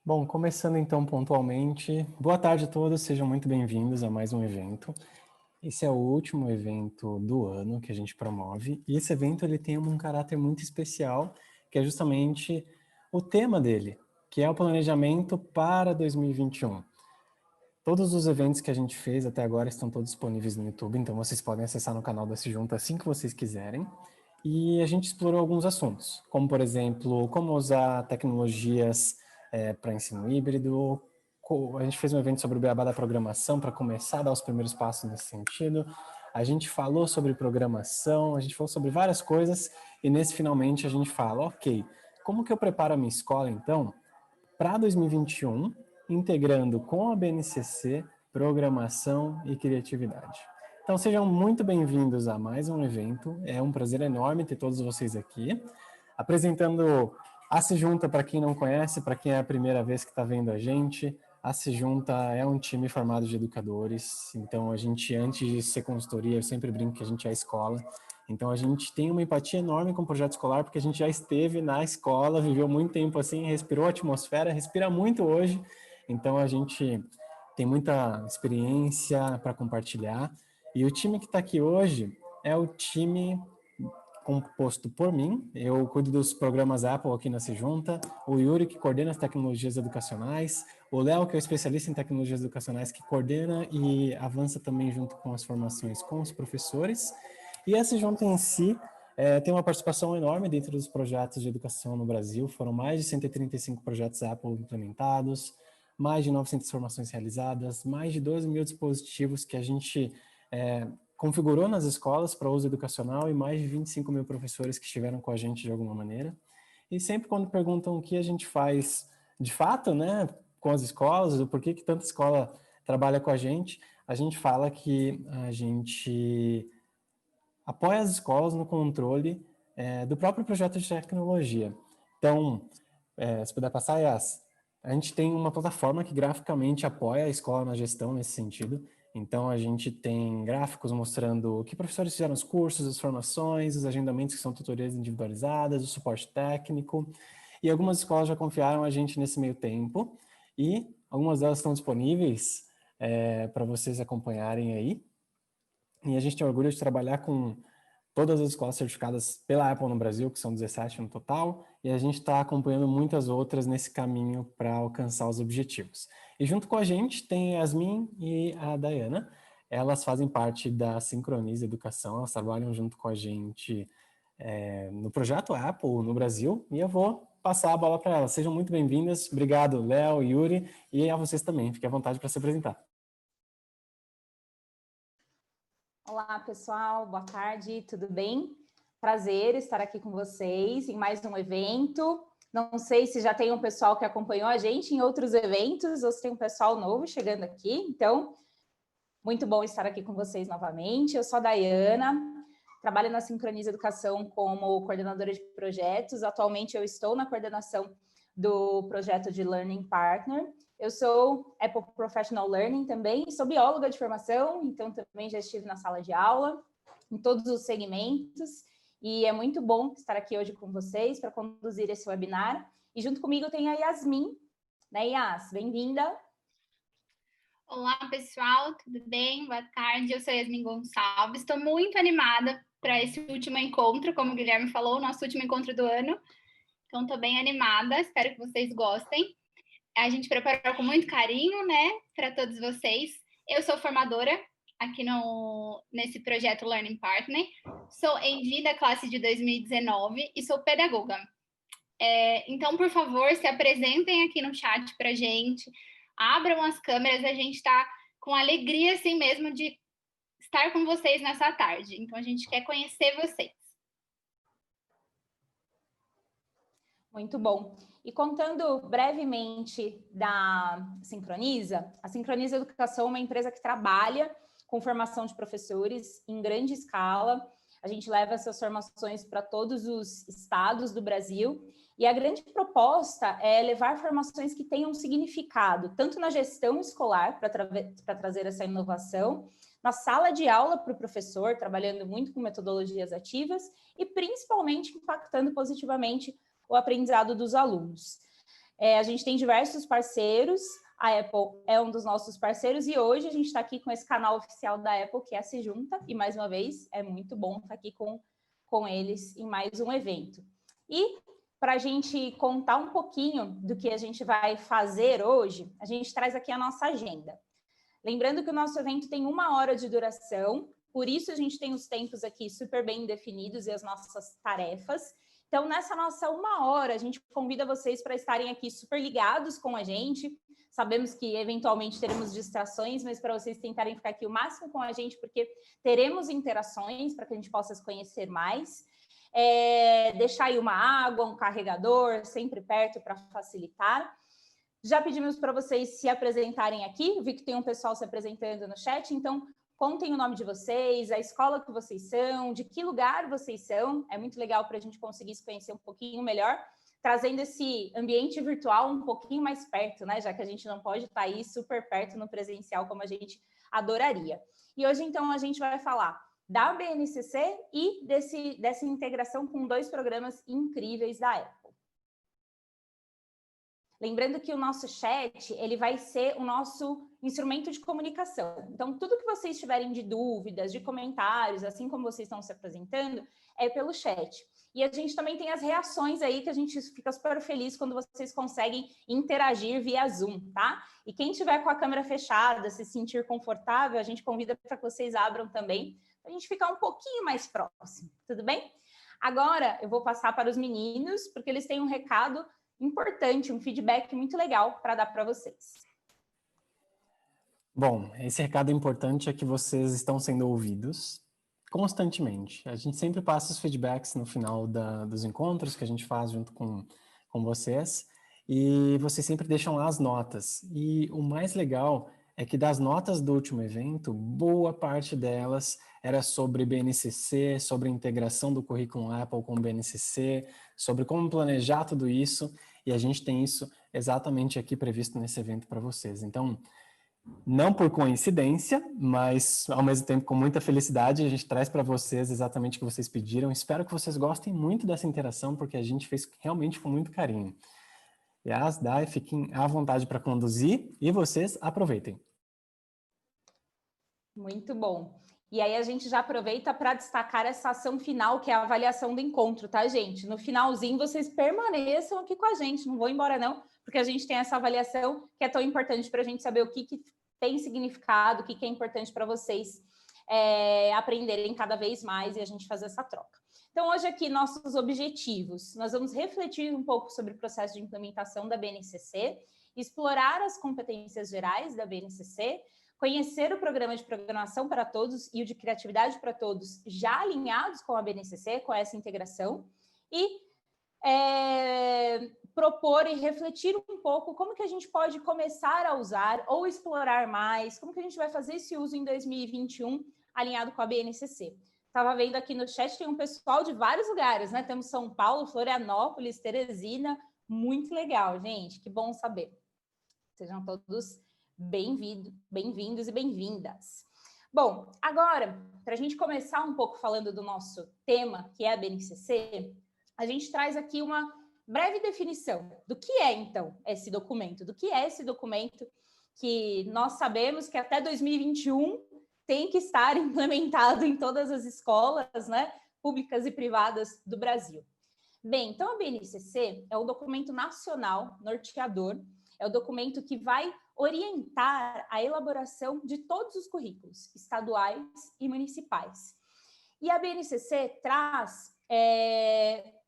Bom, começando então pontualmente, boa tarde a todos, sejam muito bem-vindos a mais um evento. Esse é o último evento do ano que a gente promove, e esse evento ele tem um caráter muito especial, que é justamente o tema dele, que é o planejamento para 2021. Todos os eventos que a gente fez até agora estão todos disponíveis no YouTube, então vocês podem acessar no canal da Sejunta assim que vocês quiserem. E a gente explorou alguns assuntos, como por exemplo, como usar tecnologias para ensino híbrido. A gente fez um evento sobre o beabá da programação para começar a dar os primeiros passos nesse sentido. A gente falou sobre programação, a gente falou sobre várias coisas e nesse finalmente a gente fala, ok, como que eu preparo a minha escola então para 2021, integrando com a BNCC programação e criatividade. Então sejam muito bem-vindos a mais um evento. É um prazer enorme ter todos vocês aqui. Apresentando a Sejunta para quem não conhece, para quem é a primeira vez que está vendo a gente. A Sejunta é um time formado de educadores. Então a gente, antes de ser consultoria, eu sempre brinco que a gente é a escola. Então a gente tem uma empatia enorme com o projeto escolar, porque a gente já esteve na escola, viveu muito tempo assim, respirou a atmosfera, respira muito hoje. Então a gente tem muita experiência para compartilhar. E o time que está aqui hoje é o time composto por mim, eu cuido dos programas Apple aqui na Sejunta, o Yuri, que coordena as tecnologias educacionais, o Léo, que é o especialista em tecnologias educacionais, que coordena e avança também junto com as formações com os professores, e a Sejunta em si tem uma participação enorme dentro dos projetos de educação no Brasil, foram mais de 135 projetos Apple implementados, mais de 900 formações realizadas, mais de 12 mil dispositivos que a gente configurou nas escolas para uso educacional e mais de 25 mil professores que estiveram com a gente de alguma maneira. E sempre quando perguntam o que a gente faz de fato, né, com as escolas, o porquê que tanta escola trabalha com a gente fala que a gente apoia as escolas no controle do próprio projeto de tecnologia. Então, se puder passar, Yas, a gente tem uma plataforma que graficamente apoia a escola na gestão nesse sentido. Então, a gente tem gráficos mostrando o que professores fizeram os cursos, as formações, os agendamentos que são tutorias individualizadas, o suporte técnico. E algumas escolas já confiaram a gente nesse meio tempo. E algumas delas estão disponíveis para vocês acompanharem aí. E a gente tem orgulho de trabalhar com todas as escolas certificadas pela Apple no Brasil, que são 17 no total, e a gente está acompanhando muitas outras nesse caminho para alcançar os objetivos. E junto com a gente tem a Yasmin e a Dayana, elas fazem parte da Sincroniza Educação, elas trabalham junto com a gente no projeto Apple no Brasil, e eu vou passar a bola para elas. Sejam muito bem-vindas, obrigado Léo, Yuri, e a vocês também, fiquem à vontade para se apresentar. Olá, pessoal, boa tarde, tudo bem? Prazer estar aqui com vocês em mais um evento. Não sei se já tem um pessoal que acompanhou a gente em outros eventos ou se tem um pessoal novo chegando aqui. Então, muito bom estar aqui com vocês novamente. Eu sou a Dayana, trabalho na Sincroniza Educação como coordenadora de projetos. Atualmente, eu estou na coordenação do projeto de Learning Partner. Eu sou Apple Professional Learning também, sou bióloga de formação, então também já estive na sala de aula, em todos os segmentos, e é muito bom estar aqui hoje com vocês para conduzir esse webinar. E junto comigo tem a Yasmin, né, Yas? Bem-vinda! Olá, pessoal, tudo bem? Boa tarde, eu sou Yasmin Gonçalves, estou muito animada para esse último encontro, como o Guilherme falou, nosso último encontro do ano, então estou bem animada, espero que vocês gostem. A gente preparou com muito carinho, né, para todos vocês. Eu sou formadora aqui nesse projeto Learning Partner, sou ENVI da classe de 2019 e sou pedagoga. Então, por favor, se apresentem aqui no chat para a gente, abram as câmeras, a gente está com alegria assim mesmo de estar com vocês nessa tarde. Então, a gente quer conhecer vocês. Muito bom. E contando brevemente da Sincroniza, a Sincroniza Educação é uma empresa que trabalha com formação de professores em grande escala. A gente leva essas formações para todos os estados do Brasil. E a grande proposta é levar formações que tenham significado, tanto na gestão escolar, para trazer essa inovação, na sala de aula para o professor, trabalhando muito com metodologias ativas, e principalmente impactando positivamente o aprendizado dos alunos. A gente tem diversos parceiros, a Apple é um dos nossos parceiros e hoje a gente está aqui com esse canal oficial da Apple, que é a Se Junta, e mais uma vez é muito bom estar aqui com eles em mais um evento. E para a gente contar um pouquinho do que a gente vai fazer hoje, a gente traz aqui a nossa agenda. Lembrando que o nosso evento tem 1 hora de duração, por isso a gente tem os tempos aqui super bem definidos e as nossas tarefas. Então, nessa nossa 1 hora, a gente convida vocês para estarem aqui super ligados com a gente. Sabemos que, eventualmente, teremos distrações, mas para vocês tentarem ficar aqui o máximo com a gente, porque teremos interações para que a gente possa se conhecer mais. Deixar aí uma água, um carregador, sempre perto para facilitar. Já pedimos para vocês se apresentarem aqui. Vi que tem um pessoal se apresentando no chat, então contem o nome de vocês, a escola que vocês são, de que lugar vocês são. É muito legal para a gente conseguir se conhecer um pouquinho melhor, trazendo esse ambiente virtual um pouquinho mais perto, né? Já que a gente não pode estar aí super perto no presencial como a gente adoraria. E hoje, então, a gente vai falar da BNCC e dessa integração com 2 programas incríveis da Apple. Lembrando que o nosso chat, ele vai ser o nosso instrumento de comunicação. Então, tudo que vocês tiverem de dúvidas, de comentários, assim como vocês estão se apresentando, é pelo chat. E a gente também tem as reações aí, que a gente fica super feliz quando vocês conseguem interagir via Zoom, tá? E quem tiver com a câmera fechada, se sentir confortável, a gente convida para que vocês abram também, para a gente ficar um pouquinho mais próximo, tudo bem? Agora, eu vou passar para os meninos, porque eles têm um recado importante, um feedback muito legal para dar para vocês. Bom, esse recado importante é que vocês estão sendo ouvidos constantemente. A gente sempre passa os feedbacks no final dos encontros que a gente faz junto com vocês, e vocês sempre deixam lá as notas. E o mais legal é que das notas do último evento, boa parte delas era sobre BNCC, sobre a integração do currículo Apple com o BNCC, sobre como planejar tudo isso, e a gente tem isso exatamente aqui previsto nesse evento para vocês. Então, não por coincidência, mas ao mesmo tempo com muita felicidade, a gente traz para vocês exatamente o que vocês pediram. Espero que vocês gostem muito dessa interação, porque a gente fez realmente com muito carinho. Yas, Dai, fiquem à vontade para conduzir e vocês aproveitem. Muito bom. E aí a gente já aproveita para destacar essa ação final, que é a avaliação do encontro, tá, gente? No finalzinho, vocês permaneçam aqui com a gente, não vão embora não, porque a gente tem essa avaliação que é tão importante para a gente saber o que tem significado, o que é importante para vocês aprenderem cada vez mais e a gente fazer essa troca. Então, hoje aqui, nossos objetivos. Nós vamos refletir um pouco sobre o processo de implementação da BNCC, explorar as competências gerais da BNCC, conhecer o programa de programação para todos e o de criatividade para todos, já alinhados com a BNCC, com essa integração, e propor e refletir um pouco como que a gente pode começar a usar ou explorar mais, como que a gente vai fazer esse uso em 2021 alinhado com a BNCC. Estava vendo aqui no chat, tem um pessoal de vários lugares, né? Temos São Paulo, Florianópolis, Teresina, muito legal, gente, que bom saber. Sejam todos bem-vindos e bem-vindas. Bom, agora, para a gente começar um pouco falando do nosso tema, que é a BNCC, a gente traz aqui uma breve definição do que é, então, esse documento. Do que é esse documento que nós sabemos que até 2021 tem que estar implementado em todas as escolas, né, públicas e privadas do Brasil. Bem, então a BNCC é o documento nacional norteador, é o documento que vai orientar a elaboração de todos os currículos estaduais e municipais. E a BNCC traz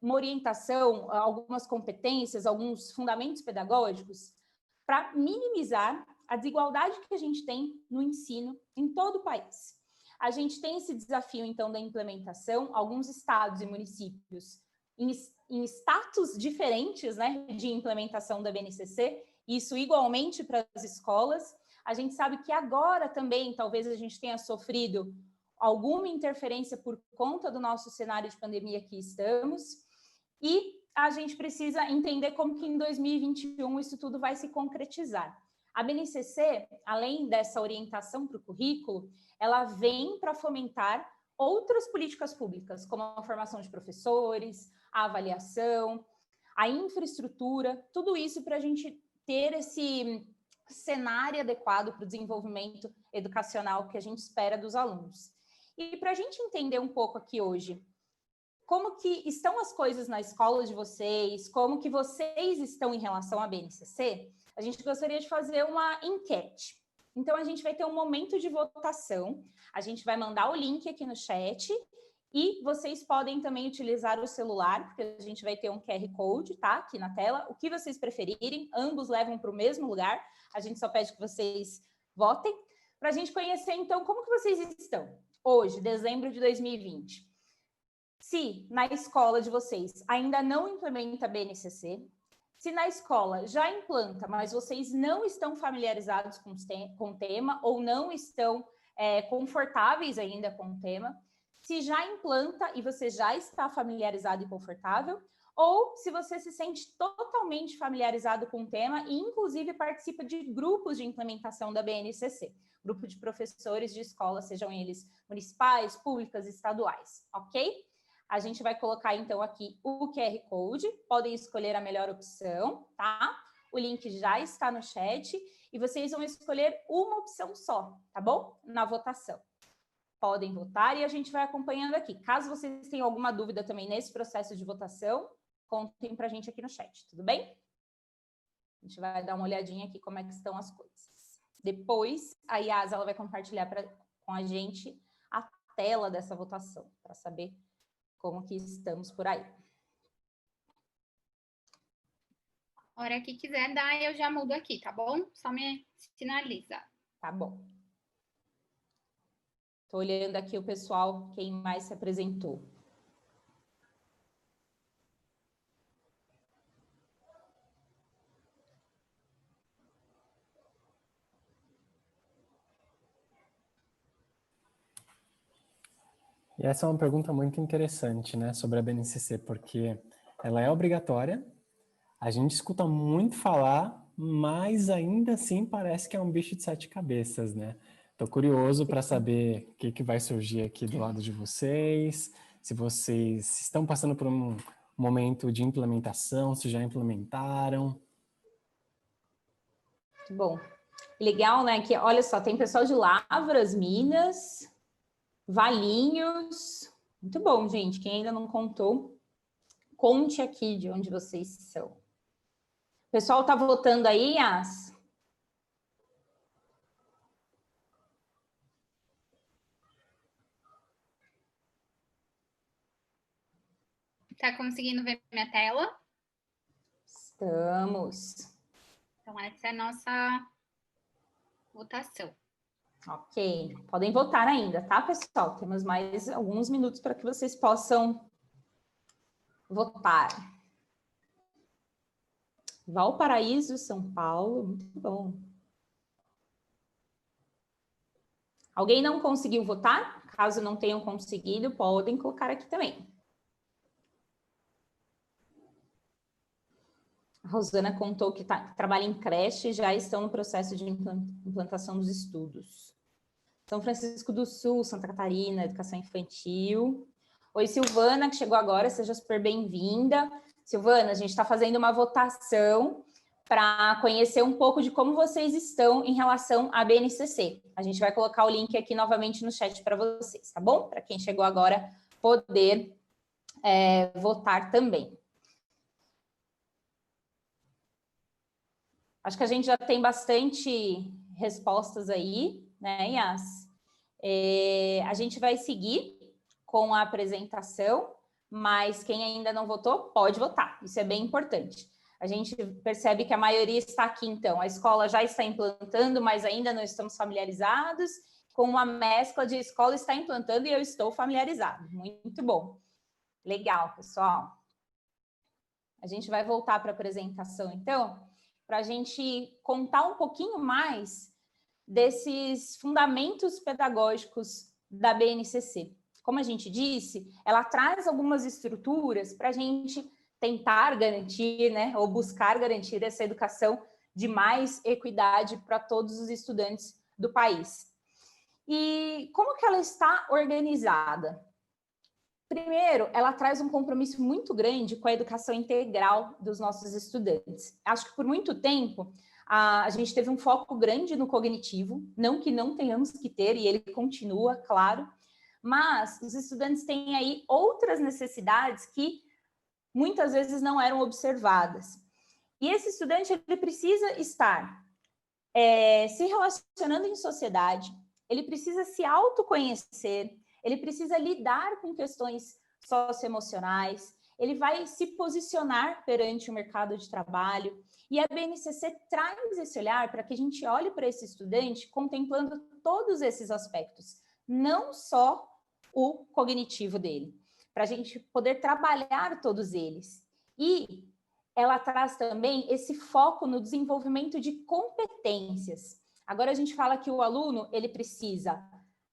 uma orientação, algumas competências, alguns fundamentos pedagógicos para minimizar a desigualdade que a gente tem no ensino em todo o país. A gente tem esse desafio, então, da implementação, alguns estados e municípios em status diferentes, né, de implementação da BNCC, isso igualmente para as escolas. A gente sabe que agora também, talvez a gente tenha sofrido alguma interferência por conta do nosso cenário de pandemia que estamos, e a gente precisa entender como que em 2021 isso tudo vai se concretizar. A BNCC, além dessa orientação para o currículo, ela vem para fomentar outras políticas públicas, como a formação de professores, a avaliação, a infraestrutura, tudo isso para a gente ter esse cenário adequado para o desenvolvimento educacional que a gente espera dos alunos. E para a gente entender um pouco aqui hoje, como que estão as coisas na escola de vocês, como que vocês estão em relação à BNCC, a gente gostaria de fazer uma enquete. Então, a gente vai ter um momento de votação, a gente vai mandar o link aqui no chat e vocês podem também utilizar o celular, porque a gente vai ter um QR Code, tá? Aqui na tela, o que vocês preferirem, ambos levam para o mesmo lugar, a gente só pede que vocês votem, para a gente conhecer, então, como que vocês estão hoje, dezembro de 2020. Se na escola de vocês ainda não implementa BNCC, se na escola já implanta, mas vocês não estão familiarizados com o tema ou não estão confortáveis ainda com o tema, se já implanta e você já está familiarizado e confortável, ou se você se sente totalmente familiarizado com o tema e, inclusive, participa de grupos de implementação da BNCC, grupo de professores de escola, sejam eles municipais, públicas, estaduais, ok? A gente vai colocar, então, aqui o QR Code, podem escolher a melhor opção, tá? O link já está no chat e vocês vão escolher uma opção só, tá bom? Na votação. Podem votar e a gente vai acompanhando aqui. Caso vocês tenham alguma dúvida também nesse processo de votação, contem pra gente aqui no chat, tudo bem? A gente vai dar uma olhadinha aqui como é que estão as coisas. Depois, a Yas, ela vai compartilhar com a gente a tela dessa votação, para saber como que estamos por aí. A hora que quiser dar, eu já mudo aqui, tá bom? Só me sinaliza. Tá bom. Tô olhando aqui o pessoal, quem mais se apresentou. E essa é uma pergunta muito interessante, né, sobre a BNCC, porque ela é obrigatória, a gente escuta muito falar, mas ainda assim parece que é um bicho de 7 cabeças, né? Estou curioso para saber o que vai surgir aqui do lado de vocês, se vocês estão passando por um momento de implementação, se já implementaram. Muito bom. Legal, né? Que, olha só, tem pessoal de Lavras, Minas, Valinhos. Muito bom, gente. Quem ainda não contou, conte aqui de onde vocês são. O pessoal tá votando aí, Yas? Tá conseguindo ver minha tela? Estamos. Então, essa é a nossa votação. Ok. Podem votar ainda, tá, pessoal? Temos mais alguns minutos para que vocês possam votar. Valparaíso, São Paulo. Muito bom. Alguém não conseguiu votar? Caso não tenham conseguido, podem colocar aqui também. A Rosana contou que trabalha em creche e já estão no processo de implantação dos estudos. São Francisco do Sul, Santa Catarina, educação infantil. Oi, Silvana, que chegou agora, seja super bem-vinda. Silvana, a gente está fazendo uma votação para conhecer um pouco de como vocês estão em relação à BNCC. A gente vai colocar o link aqui novamente no chat para vocês, tá bom? Para quem chegou agora poder votar também. Acho que a gente já tem bastante respostas aí, né, Yas? A gente vai seguir com a apresentação, mas quem ainda não votou, pode votar. Isso é bem importante. A gente percebe que a maioria está aqui, então. A escola já está implantando, mas ainda não estamos familiarizados, com uma mescla de escola está implantando e eu estou familiarizado. Muito bom. Legal, pessoal. A gente vai voltar para a apresentação, então, para a gente contar um pouquinho mais desses fundamentos pedagógicos da BNCC. Como a gente disse, ela traz algumas estruturas para a gente tentar garantir, né, ou buscar garantir essa educação de mais equidade para todos os estudantes do país. E como que ela está organizada? Primeiro, ela traz um compromisso muito grande com a educação integral dos nossos estudantes. Acho que por muito tempo a gente teve um foco grande no cognitivo, não que não tenhamos que ter, e ele continua, claro, mas os estudantes têm aí outras necessidades que muitas vezes não eram observadas. E esse estudante, ele precisa estar se relacionando em sociedade, ele precisa se autoconhecer, ele precisa lidar com questões socioemocionais, ele vai se posicionar perante o mercado de trabalho, e a BNCC traz esse olhar para que a gente olhe para esse estudante contemplando todos esses aspectos, não só o cognitivo dele, para a gente poder trabalhar todos eles. E ela traz também esse foco no desenvolvimento de competências. Agora a gente fala que o aluno, ele precisa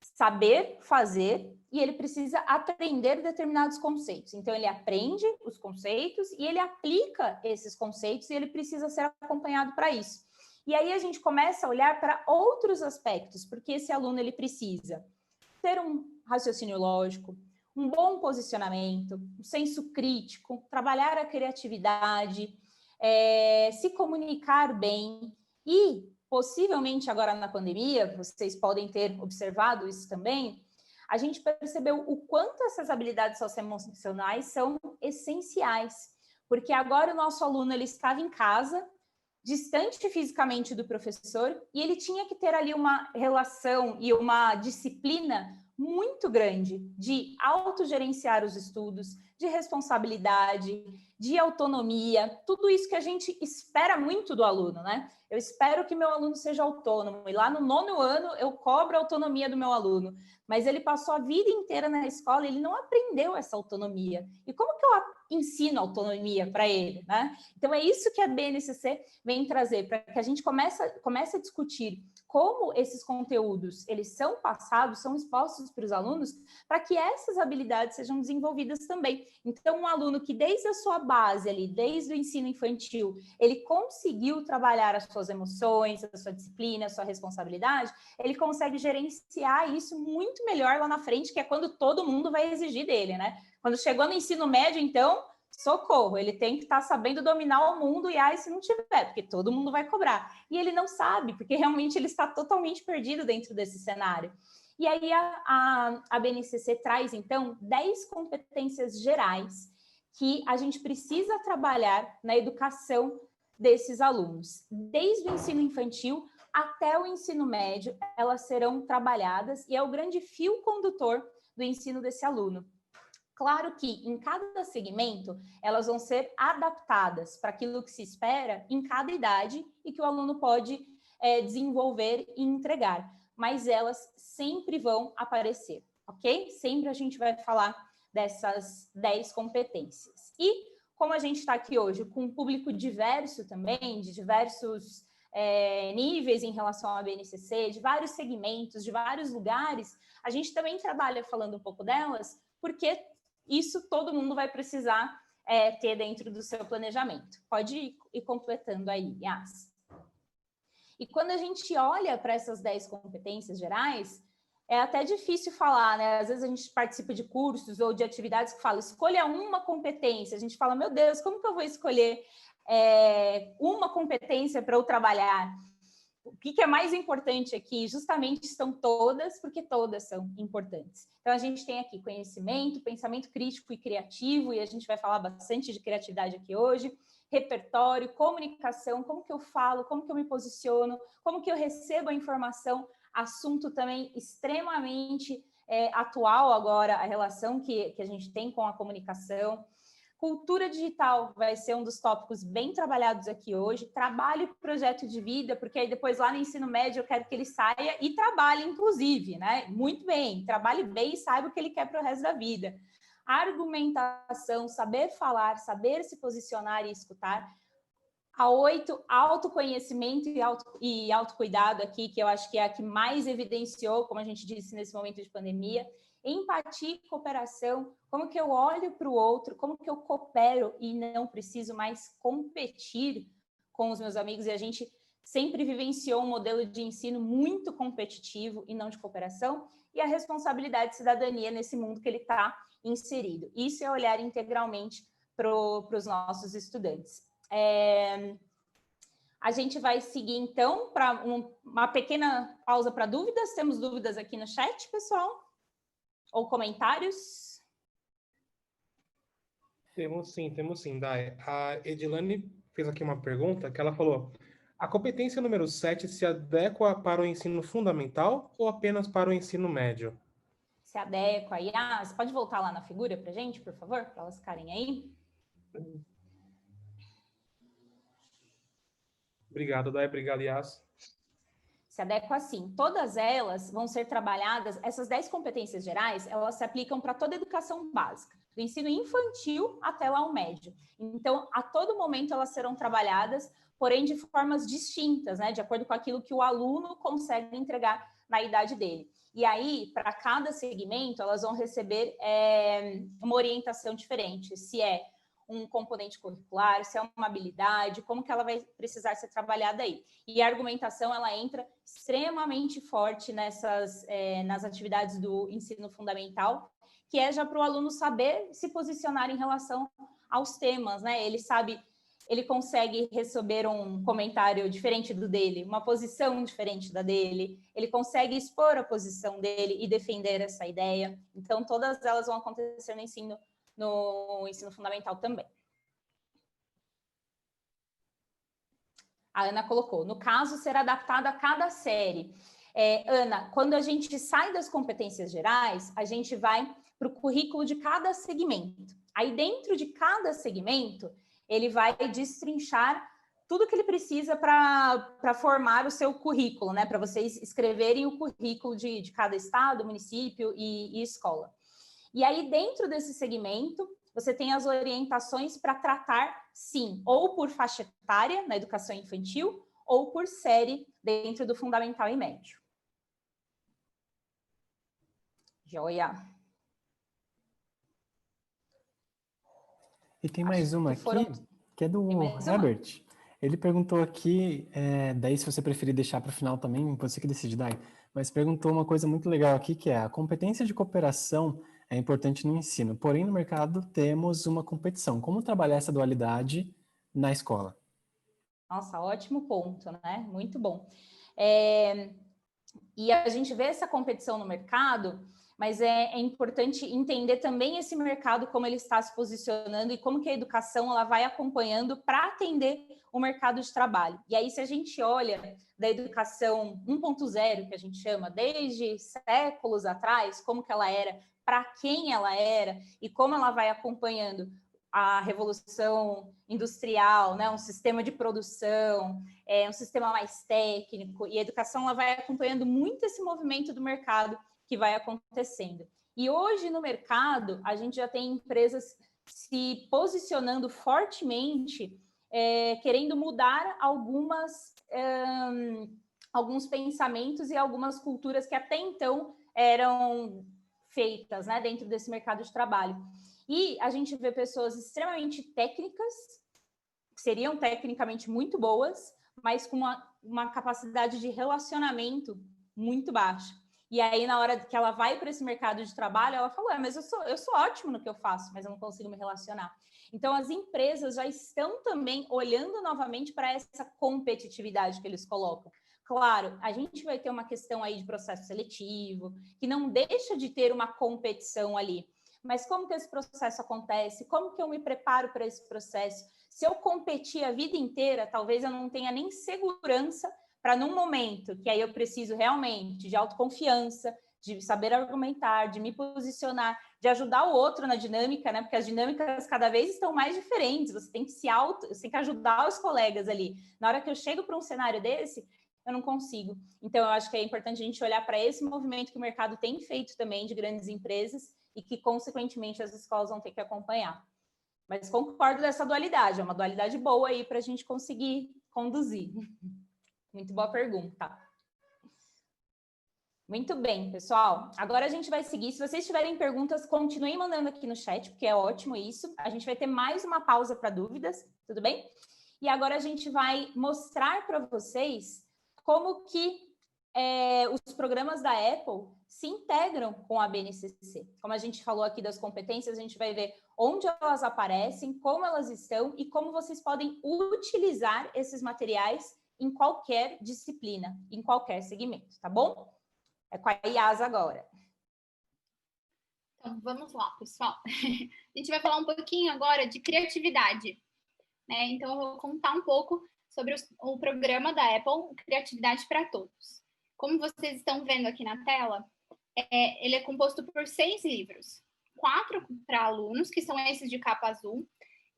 saber fazer e ele precisa aprender determinados conceitos. Então, ele aprende os conceitos e ele aplica esses conceitos e ele precisa ser acompanhado para isso. E aí a gente começa a olhar para outros aspectos, porque esse aluno, ele precisa ter um raciocínio lógico, um bom posicionamento, um senso crítico, trabalhar a criatividade, se comunicar bem e, possivelmente agora na pandemia, vocês podem ter observado isso também, a gente percebeu o quanto essas habilidades socioemocionais são essenciais, porque agora o nosso aluno ele estava em casa, distante fisicamente do professor, e ele tinha que ter ali uma relação e uma disciplina muito grande de autogerenciar os estudos, de responsabilidade, de autonomia, tudo isso que a gente espera muito do aluno, né? Eu espero que meu aluno seja autônomo, e lá no 9º ano eu cobro a autonomia do meu aluno, mas ele passou a vida inteira na escola e ele não aprendeu essa autonomia. E como que eu ensino autonomia para ele, né? Então é isso que a BNCC vem trazer, para que a gente comece a discutir como esses conteúdos, eles são passados, são expostos para os alunos, para que essas habilidades sejam desenvolvidas também. Então, um aluno que desde a sua base ali, desde o ensino infantil, ele conseguiu trabalhar as suas emoções, a sua disciplina, a sua responsabilidade, ele consegue gerenciar isso muito melhor lá na frente, que é quando todo mundo vai exigir dele, né? Quando chegou no ensino médio, então, socorro, ele tem que estar sabendo dominar o mundo, e aí se não tiver, porque todo mundo vai cobrar. E ele não sabe, porque realmente ele está totalmente perdido dentro desse cenário. E aí a BNCC traz, então, 10 competências gerais que a gente precisa trabalhar na educação desses alunos. Desde o ensino infantil até o ensino médio, elas serão trabalhadas e é o grande fio condutor do ensino desse aluno. Claro que em cada segmento elas vão ser adaptadas para aquilo que se espera em cada idade e que o aluno pode desenvolver e entregar, mas elas sempre vão aparecer, ok? Sempre a gente vai falar dessas 10 competências. E como a gente está aqui hoje com um público diverso também, de diversos níveis em relação à BNCC, de vários segmentos, de vários lugares, a gente também trabalha falando um pouco delas, porque isso todo mundo vai precisar ter dentro do seu planejamento. Pode ir completando aí, Yas. E quando a gente olha para essas 10 competências gerais, é até difícil falar, né? Às vezes a gente participa de cursos ou de atividades que falam, escolha uma competência. A gente fala, meu Deus, como que eu vou escolher uma competência para eu trabalhar? O que é mais importante aqui? Justamente estão todas, porque todas são importantes. Então, a gente tem aqui conhecimento, pensamento crítico e criativo, e a gente vai falar bastante de criatividade aqui hoje, repertório, comunicação, como que eu falo, como que eu me posiciono, como que eu recebo a informação, assunto também extremamente atual agora, a relação que a gente tem com a comunicação. Cultura digital vai ser um dos tópicos bem trabalhados aqui hoje. Trabalho e projeto de vida, porque aí depois lá no ensino médio eu quero que ele saia e trabalhe, inclusive, né? Muito bem, trabalhe bem e saiba o que ele quer para o resto da vida. Argumentação, saber falar, saber se posicionar e escutar. A 8, autoconhecimento e autocuidado aqui, que eu acho que é a que mais evidenciou, como a gente disse nesse momento de pandemia. Empatia e cooperação, como que eu olho para o outro, como que eu coopero e não preciso mais competir com os meus amigos, e a gente sempre vivenciou um modelo de ensino muito competitivo e não de cooperação, e a responsabilidade de cidadania nesse mundo que ele está inserido. Isso é olhar integralmente para os nossos estudantes. A gente vai seguir, então, para uma pequena pausa para dúvidas. Temos dúvidas aqui no chat, pessoal? Ou comentários? Temos sim, Dai. A Edilane fez aqui uma pergunta que ela falou: a competência número 7 se adequa para o ensino fundamental ou apenas para o ensino médio? Se adequa aí. Você pode voltar lá na figura para a gente, por favor? Para elas ficarem aí. Obrigado, Dai. Obrigado, Yas. Se adequa assim. Todas elas vão ser trabalhadas, essas 10 competências gerais, elas se aplicam para toda a educação básica, do ensino infantil até lá o médio. Então, a todo momento elas serão trabalhadas, porém de formas distintas, né, de acordo com aquilo que o aluno consegue entregar na idade dele. E aí, para cada segmento, elas vão receber uma orientação diferente, se é um componente curricular, se é uma habilidade, como que ela vai precisar ser trabalhada aí. E a argumentação, ela entra extremamente forte nas atividades do ensino fundamental, que é já para o aluno saber se posicionar em relação aos temas, né? Ele consegue receber um comentário diferente do dele, uma posição diferente da dele, ele consegue expor a posição dele e defender essa ideia. Então, todas elas vão acontecer no ensino fundamental também. A Ana colocou, no caso, ser adaptado a cada série. Ana, quando a gente sai das competências gerais, a gente vai para o currículo de cada segmento. Aí, dentro de cada segmento, ele vai destrinchar tudo que ele precisa para formar o seu currículo, né? Para vocês escreverem o currículo de cada estado, município e escola. E aí, dentro desse segmento, você tem as orientações para tratar, sim, ou por faixa etária, na educação infantil, ou por série, dentro do fundamental e médio. Joia. E tem mais uma aqui, que é do Herbert. Ele perguntou aqui, daí se você preferir deixar para o final também, você que decide, Dai, mas perguntou uma coisa muito legal aqui, que é a competência de cooperação é importante no ensino, porém no mercado temos uma competição. Como trabalhar essa dualidade na escola? Nossa, ótimo ponto, né? Muito bom. E a gente vê essa competição no mercado, mas é importante entender também esse mercado, como ele está se posicionando e como que a educação ela vai acompanhando para atender o mercado de trabalho. E aí, se a gente olha da educação 1.0, que a gente chama, desde séculos atrás, como que ela era, para quem ela era e como ela vai acompanhando a revolução industrial, né, um sistema de produção, um sistema mais técnico, e a educação ela vai acompanhando muito esse movimento do mercado que vai acontecendo. E hoje no mercado, a gente já tem empresas se posicionando fortemente, querendo mudar alguns pensamentos e algumas culturas que até então eram feitas, né, dentro desse mercado de trabalho. E a gente vê pessoas extremamente técnicas, que seriam tecnicamente muito boas, mas com uma capacidade de relacionamento muito baixa. E aí, na hora que ela vai para esse mercado de trabalho, ela fala, mas eu sou ótimo no que eu faço, mas eu não consigo me relacionar. Então, as empresas já estão também olhando novamente para essa competitividade que eles colocam. Claro, a gente vai ter uma questão aí de processo seletivo, que não deixa de ter uma competição ali. Mas como que esse processo acontece? Como que eu me preparo para esse processo? Se eu competir a vida inteira, talvez eu não tenha nem segurança para num momento que aí eu preciso realmente de autoconfiança, de saber argumentar, de me posicionar, de ajudar o outro na dinâmica, né? Porque as dinâmicas cada vez estão mais diferentes, você tem que ajudar os colegas ali. Na hora que eu chego para um cenário desse, eu não consigo. Então, eu acho que é importante a gente olhar para esse movimento que o mercado tem feito também de grandes empresas e que, consequentemente, as escolas vão ter que acompanhar. Mas concordo dessa dualidade, é uma dualidade boa aí para a gente conseguir conduzir. Muito boa pergunta. Muito bem, pessoal. Agora a gente vai seguir. Se vocês tiverem perguntas, continuem mandando aqui no chat, porque é ótimo isso. A gente vai ter mais uma pausa para dúvidas, tudo bem? E agora a gente vai mostrar para vocês como que os programas da Apple se integram com a BNCC. Como a gente falou aqui das competências, a gente vai ver onde elas aparecem, como elas estão e como vocês podem utilizar esses materiais em qualquer disciplina, em qualquer segmento, tá bom? É com a IASA agora. Então, vamos lá, pessoal. A gente vai falar um pouquinho agora de criatividade, né? Então, eu vou contar um pouco sobre o programa da Apple, Criatividade para Todos. Como vocês estão vendo aqui na tela, ele é composto por 6 livros. 4 para alunos, que são esses de capa azul,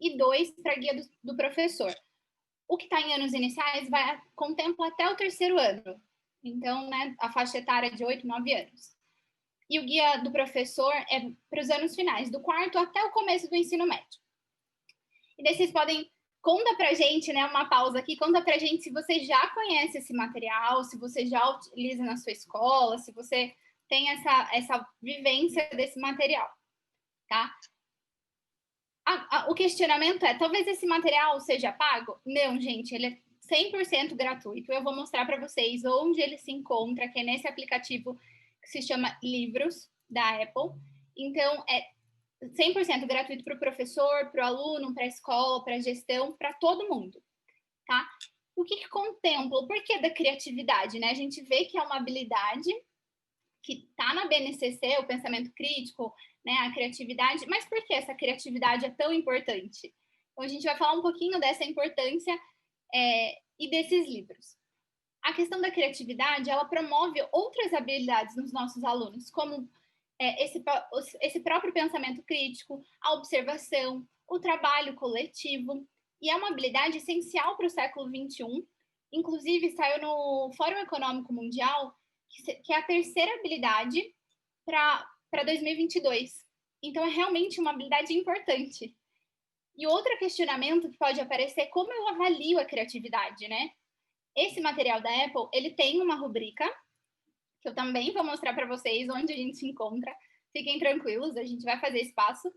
e 2 para guia do professor. O que está em anos iniciais contempla até o 3º ano. Então, né, a faixa etária é de 8, 9 anos. E o guia do professor é para os anos finais, do 4º até o começo do ensino médio. E daí vocês podem... Conta pra gente, né, uma pausa aqui, conta pra gente se você já conhece esse material, se você já utiliza na sua escola, se você tem essa vivência desse material, tá? O questionamento é, talvez esse material seja pago? Não, gente, ele é 100% gratuito. Eu vou mostrar para vocês onde ele se encontra, que é nesse aplicativo que se chama Livros, da Apple. Então, é 100% gratuito para o professor, para o aluno, para a escola, para a gestão, para todo mundo, tá? O que contempla? O porquê da criatividade, né? A gente vê que é uma habilidade que está na BNCC, o pensamento crítico, né, a criatividade, mas por que essa criatividade é tão importante? Então, a gente vai falar um pouquinho dessa importância e desses livros. A questão da criatividade, ela promove outras habilidades nos nossos alunos, como esse próprio pensamento crítico, a observação, o trabalho coletivo, e é uma habilidade essencial para o século XXI. Inclusive, saiu no Fórum Econômico Mundial, que é a 3ª habilidade para 2022. Então, é realmente uma habilidade importante. E outro questionamento que pode aparecer é como eu avalio a criatividade, né? Esse material da Apple, ele tem uma rubrica, que eu também vou mostrar para vocês onde a gente se encontra. Fiquem tranquilos, a gente vai fazer espaço.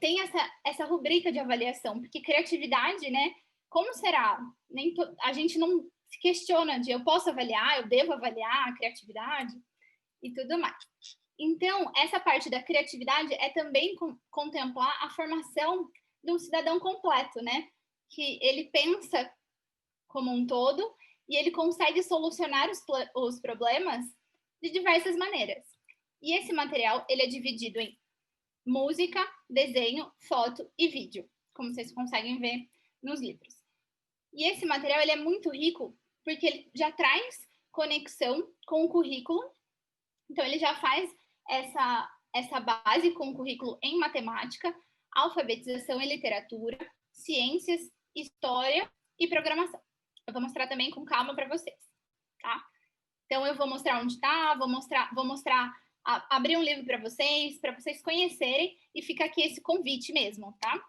Tem essa rubrica de avaliação, porque criatividade, né? Como será? A gente não se questiona de eu posso avaliar, eu devo avaliar a criatividade e tudo mais. Então, essa parte da criatividade é também contemplar a formação de um cidadão completo, né? Que ele pensa como um todo e ele consegue solucionar os problemas de diversas maneiras. E esse material, ele é dividido em música, desenho, foto e vídeo, como vocês conseguem ver nos livros. E esse material, ele é muito rico porque ele já traz conexão com o currículo. Então, ele já faz essa base com o currículo em matemática, alfabetização e literatura, ciências, história e programação. Eu vou mostrar também com calma para vocês, tá? Então, eu vou mostrar onde está, vou mostrar abrir um livro para vocês conhecerem, e fica aqui esse convite mesmo, tá?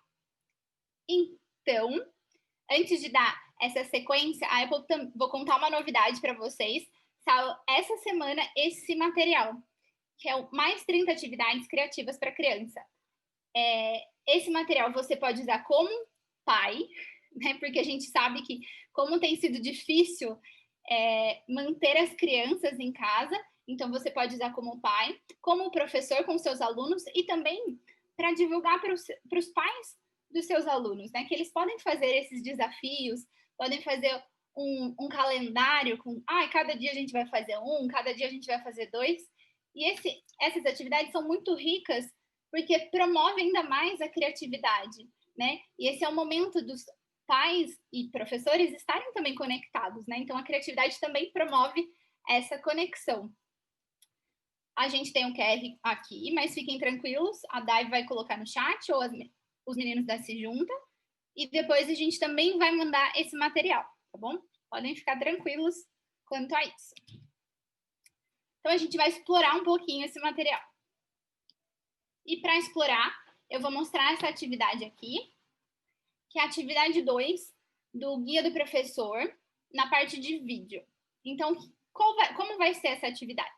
Então, antes de dar essa sequência, a Apple vou contar uma novidade para vocês. Saiu essa semana esse material, que é o Mais 30 Atividades Criativas para Criança. Esse material você pode usar como pai, né? Porque a gente sabe que como tem sido difícil manter as crianças em casa, então você pode usar como pai, como professor com seus alunos e também para divulgar para os pais dos seus alunos, né? Que eles podem fazer esses desafios, podem fazer um calendário com, cada dia a gente vai fazer cada dia a gente vai fazer 2. E essas atividades são muito ricas porque promovem ainda mais a criatividade, né? E esse é o momento dos pais e professores estarem também conectados, né? Então, a criatividade também promove essa conexão. A gente tem um QR aqui, mas fiquem tranquilos, a Dai vai colocar no chat ou os meninos da Se Junta, e depois a gente também vai mandar esse material, tá bom? Podem ficar tranquilos quanto a isso. Então, a gente vai explorar um pouquinho esse material. E para explorar, eu vou mostrar essa atividade aqui, que é a atividade 2 do Guia do Professor, na parte de vídeo. Então, como vai ser essa atividade?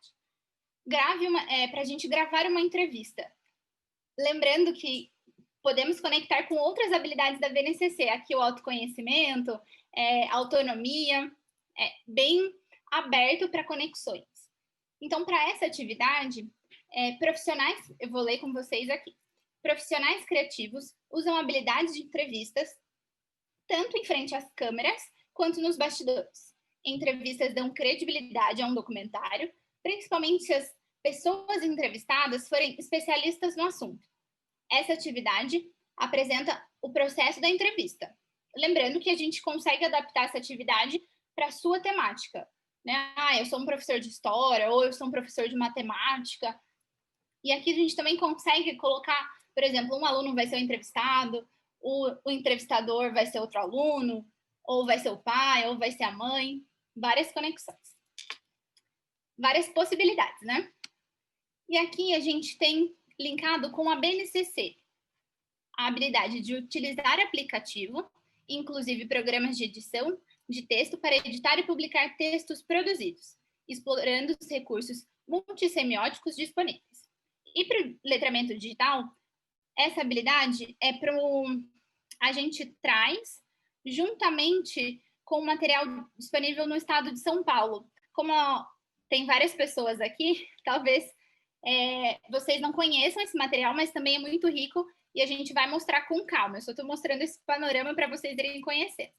Para a gente gravar uma entrevista. Lembrando que podemos conectar com outras habilidades da BNCC. Aqui o autoconhecimento, autonomia, bem aberto para conexões. Então, para essa atividade, profissionais, eu vou ler com vocês aqui. Profissionais criativos usam habilidades de entrevistas, tanto em frente às câmeras, quanto nos bastidores. Entrevistas dão credibilidade a um documentário, principalmente se as pessoas entrevistadas forem especialistas no assunto. Essa atividade apresenta o processo da entrevista. Lembrando que a gente consegue adaptar essa atividade para a sua temática, né? Eu sou um professor de história, ou eu sou um professor de matemática. E aqui a gente também consegue colocar, por exemplo, um aluno vai ser o entrevistado, o entrevistador vai ser outro aluno, ou vai ser o pai, ou vai ser a mãe. Várias conexões. Várias possibilidades, né? E aqui a gente tem linkado com a BNCC, a habilidade de utilizar aplicativo, inclusive programas de edição de texto, para editar e publicar textos produzidos, explorando os recursos multissemióticos disponíveis. E para o letramento digital, essa habilidade a gente traz juntamente com o material disponível no estado de São Paulo. Como tem várias pessoas aqui, talvez vocês não conheçam esse material, mas também é muito rico e a gente vai mostrar com calma. Eu só estou mostrando esse panorama para vocês irem conhecer,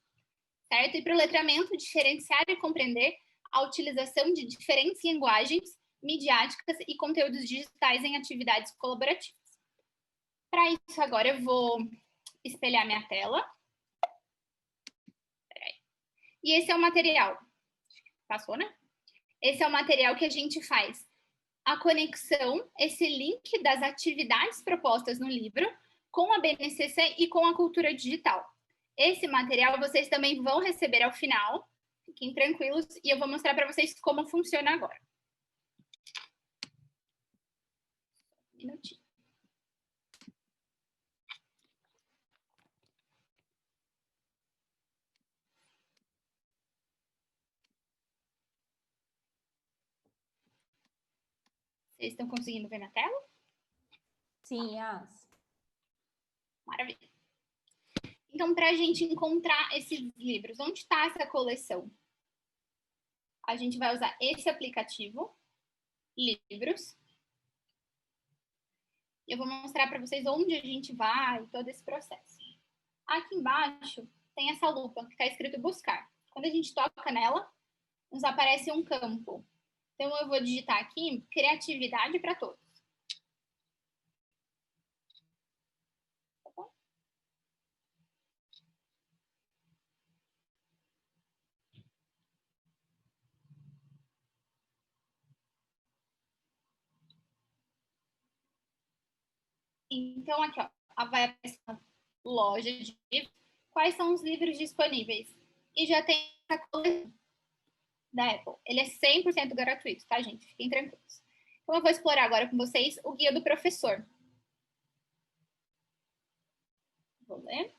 certo? E para o letramento, diferenciar e compreender a utilização de diferentes linguagens midiáticas e conteúdos digitais em atividades colaborativas. Para isso, agora eu vou espelhar minha tela. E esse é o material. Passou, né? Esse é o material que a gente faz a conexão, esse link das atividades propostas no livro com a BNCC e com a cultura digital. Esse material vocês também vão receber ao final. Fiquem tranquilos e eu vou mostrar para vocês como funciona agora. Um minutinho. Vocês estão conseguindo ver na tela? Sim, Yas. Maravilha. Então, para a gente encontrar esses livros, onde está essa coleção? A gente vai usar esse aplicativo, Livros. Eu vou mostrar para vocês onde a gente vai, todo esse processo. Aqui embaixo tem essa lupa que está escrito buscar. Quando a gente toca nela, nos aparece um campo. Então, eu vou digitar aqui criatividade para todos. Tá bom? Então, aqui, ó, vai aparecer uma loja de livros. Quais são os livros disponíveis? E já tem a coleção da Apple. Ele é 100% gratuito, tá, gente? Fiquem tranquilos. Então, eu vou explorar agora com vocês o Guia do Professor. Vou ler.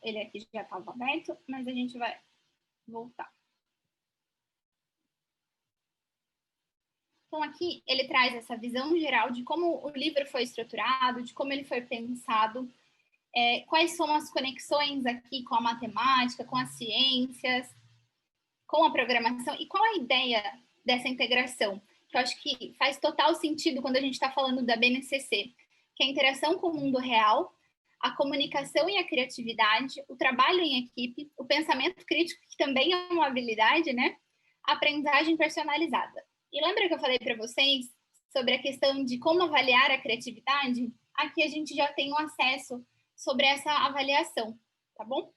Ele aqui já estava aberto, mas a gente vai voltar. Então, aqui ele traz essa visão geral de como o livro foi estruturado, de como ele foi pensado, quais são as conexões aqui com a matemática, com as ciências, com a programação, e qual a ideia dessa integração, que eu acho que faz total sentido quando a gente está falando da BNCC, que é a interação com o mundo real, a comunicação e a criatividade, o trabalho em equipe, o pensamento crítico, que também é uma habilidade, né? A aprendizagem personalizada. E lembra que eu falei para vocês sobre a questão de como avaliar a criatividade? Aqui a gente já tem um acesso sobre essa avaliação, tá bom?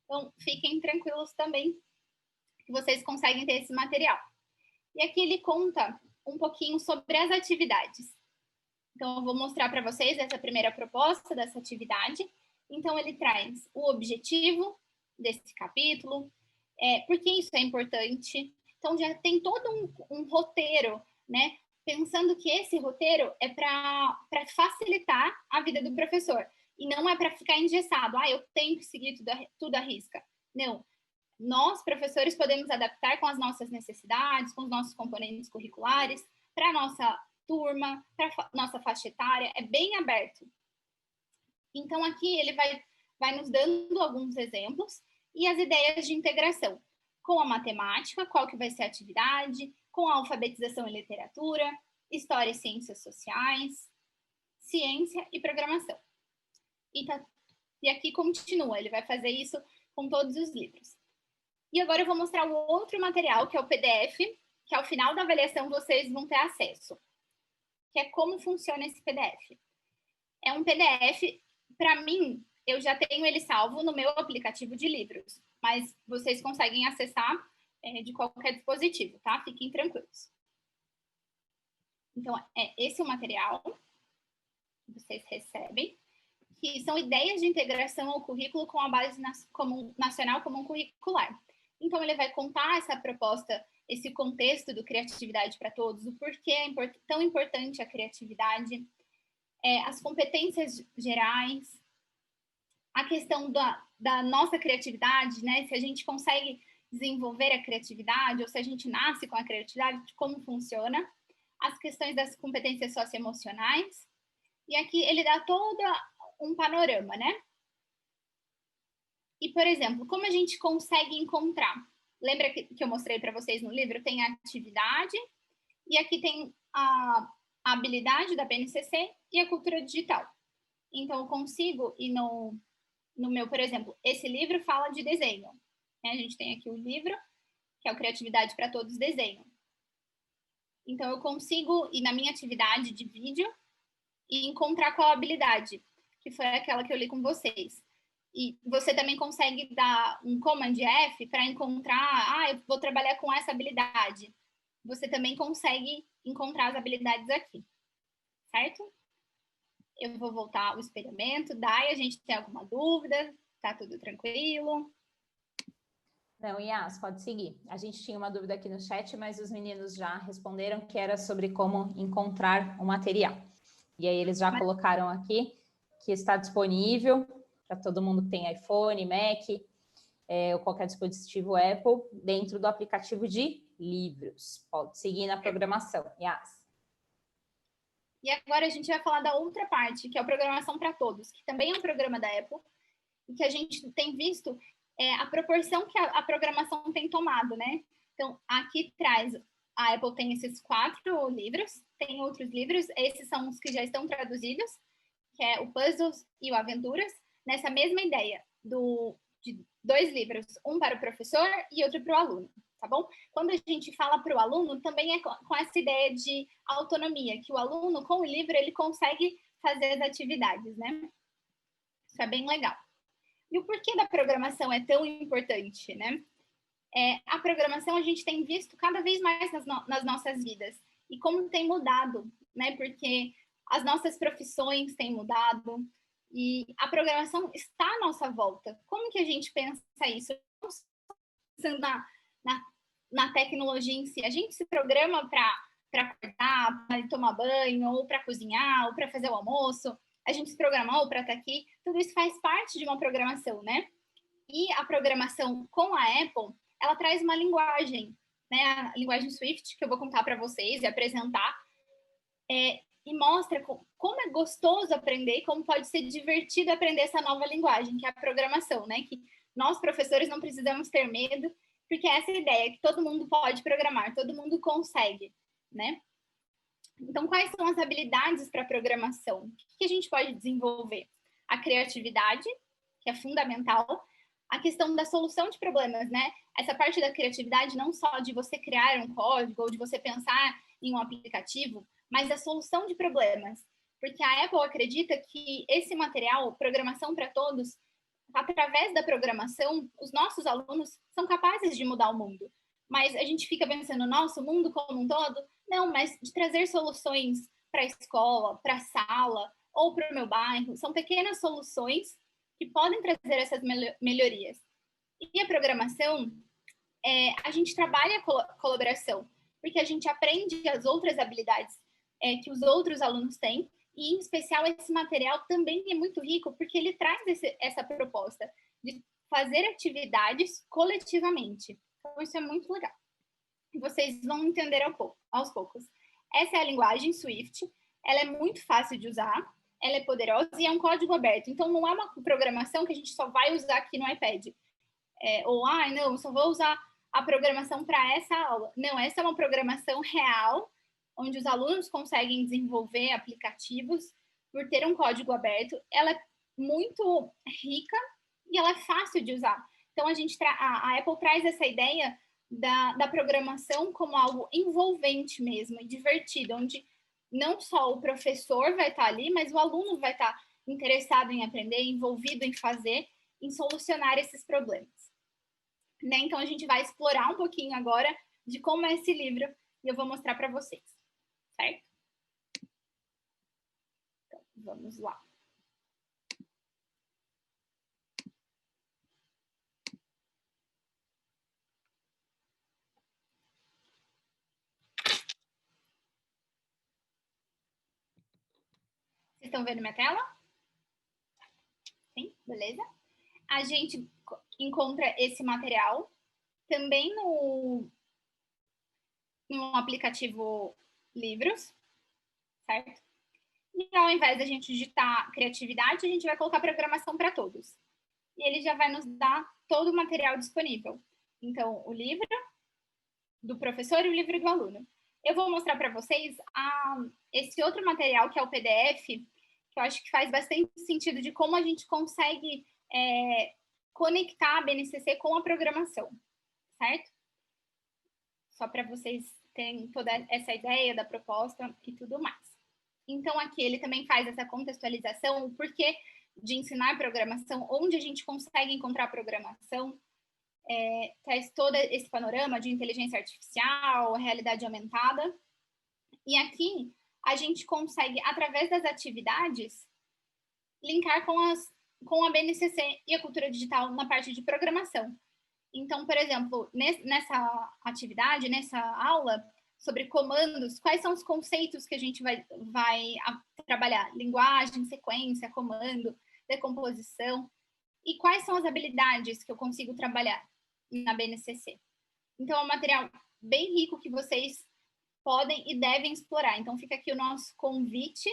Então, fiquem tranquilos também que vocês conseguem ter esse material. E aqui ele conta um pouquinho sobre as atividades. Então, eu vou mostrar para vocês essa primeira proposta dessa atividade. Então, ele traz o objetivo desse capítulo, por que isso é importante. Então, já tem todo um roteiro, né? Pensando que esse roteiro é para facilitar a vida do professor. E não é para ficar engessado. Eu tenho que seguir tudo à risca. Não. Nós, professores, podemos adaptar com as nossas necessidades, com os nossos componentes curriculares, para a nossa turma, para a nossa faixa etária. É bem aberto. Então, aqui ele vai nos dando alguns exemplos e as ideias de integração. com a matemática, qual que vai ser a atividade, com a alfabetização e literatura, história e ciências sociais, ciência e programação. E aqui continua, ele vai fazer isso com todos os livros. E agora eu vou mostrar o outro material, que é o PDF, que ao final da avaliação vocês vão ter acesso, que é como funciona esse PDF. É um PDF, para mim, eu já tenho ele salvo no meu aplicativo de livros, mas vocês conseguem acessar de qualquer dispositivo, tá? Fiquem tranquilos. Então, esse é o material que vocês recebem, que são ideias de integração ao currículo com a base nacional comum curricular. Então, ele vai contar essa proposta, esse contexto do Criatividade para Todos, o porquê é tão importante a criatividade, as competências gerais, a questão da nossa criatividade, né? Se a gente consegue desenvolver a criatividade ou se a gente nasce com a criatividade, como funciona, as questões das competências socioemocionais. E aqui ele dá todo um panorama, né? E, por exemplo, como a gente consegue encontrar? Lembra que eu mostrei para vocês no livro? Tem a atividade e aqui tem a habilidade da BNCC e a cultura digital. Então, eu consigo ir no meu, por exemplo, esse livro fala de desenho. Né? A gente tem aqui o livro, que é o Criatividade para Todos Desenho. Então, eu consigo ir na minha atividade de vídeo e encontrar qual habilidade, que foi aquela que eu li com vocês. E você também consegue dar um Command F para encontrar, eu vou trabalhar com essa habilidade. Você também consegue encontrar as habilidades aqui, certo? Eu vou voltar ao experimento. Dai, a gente tem alguma dúvida? Tá tudo tranquilo? Não, Yas, pode seguir. A gente tinha uma dúvida aqui no chat, mas os meninos já responderam que era sobre como encontrar o material. E aí eles já colocaram aqui que está disponível para todo mundo que tem iPhone, Mac, ou qualquer dispositivo Apple, dentro do aplicativo de livros. Pode seguir na programação. Yas. E agora a gente vai falar da outra parte, que é a Programação para Todos, que também é um programa da Apple, e que a gente tem visto a proporção que a programação tem tomado, né? Então, aqui traz, a Apple tem esses 4 livros, tem outros livros, esses são os que já estão traduzidos, que é o Puzzles e o Aventuras, nessa mesma ideia de 2 livros, um para o professor e outro para o aluno, tá bom? Quando a gente fala para o aluno, também é com essa ideia de autonomia, que o aluno, com o livro, ele consegue fazer as atividades, né? Isso é bem legal. E o porquê da programação é tão importante, né? A programação a gente tem visto cada vez mais nas nossas vidas. E como tem mudado, né? Porque as nossas profissões têm mudado e a programação está à nossa volta. Como que a gente pensa isso? Pensando na tecnologia em si, a gente se programa para acordar, para tomar banho, ou para cozinhar, ou para fazer o almoço. A gente se programou para estar aqui. Tudo isso faz parte de uma programação, né? E a programação com a Apple, ela traz uma linguagem, né? A linguagem Swift, que eu vou contar para vocês e apresentar, e mostra como é gostoso aprender, como pode ser divertido aprender essa nova linguagem, que é a programação, né? Que nós, professores, não precisamos ter medo, porque essa é a ideia, que todo mundo pode programar, todo mundo consegue, né? Então, quais são as habilidades para programação? O que a gente pode desenvolver? A criatividade, que é fundamental, a questão da solução de problemas, né? Essa parte da criatividade não só de você criar um código ou de você pensar em um aplicativo, mas a solução de problemas. Porque a Apple acredita que esse material, Programação para Todos, através da programação, os nossos alunos são capazes de mudar o mundo. Mas a gente fica pensando, nossa, o mundo como um todo? Não, mas de trazer soluções para a escola, para a sala ou para o meu bairro. São pequenas soluções que podem trazer essas melhorias. E a programação, a gente trabalha a colaboração, porque a gente aprende as outras habilidades que os outros alunos têm, e em especial esse material também é muito rico, porque ele traz essa proposta de fazer atividades coletivamente. Então, isso é muito legal. Vocês vão entender aos poucos. Essa é a linguagem Swift. Ela é muito fácil de usar, ela é poderosa e é um código aberto. Então, não é uma programação que a gente só vai usar aqui no iPad. Não, eu só vou usar a programação para essa aula. Não, essa é uma programação real, onde os alunos conseguem desenvolver aplicativos por ter um código aberto. Ela é muito rica e ela é fácil de usar. Então, a Apple traz essa ideia da programação como algo envolvente mesmo, e divertido, onde não só o professor vai estar ali, mas o aluno vai estar interessado em aprender, envolvido em fazer, em solucionar esses problemas. Né? Então, a gente vai explorar um pouquinho agora de como é esse livro e eu vou mostrar para vocês, certo? Então, vamos lá. Vocês estão vendo minha tela? Sim, beleza? A gente encontra esse material também no aplicativo Livros, certo? E ao invés da gente digitar criatividade, a gente vai colocar programação para todos. E ele já vai nos dar todo o material disponível. Então, o livro do professor e o livro do aluno. Eu vou mostrar para vocês esse outro material, que é o PDF, que eu acho que faz bastante sentido de como a gente consegue conectar a BNCC com a programação, certo? Só para vocês terem toda essa ideia da proposta e tudo mais. Então, aqui ele também faz essa contextualização, o porquê de ensinar programação, onde a gente consegue encontrar programação, traz todo esse panorama de inteligência artificial, realidade aumentada. E aqui a gente consegue, através das atividades, linkar com a BNCC e a cultura digital na parte de programação. Então, por exemplo, nessa atividade, nessa aula sobre comandos, quais são os conceitos que a gente vai trabalhar? Linguagem, sequência, comando, decomposição. E quais são as habilidades que eu consigo trabalhar na BNCC? Então, é um material bem rico que vocês podem e devem explorar. Então, fica aqui o nosso convite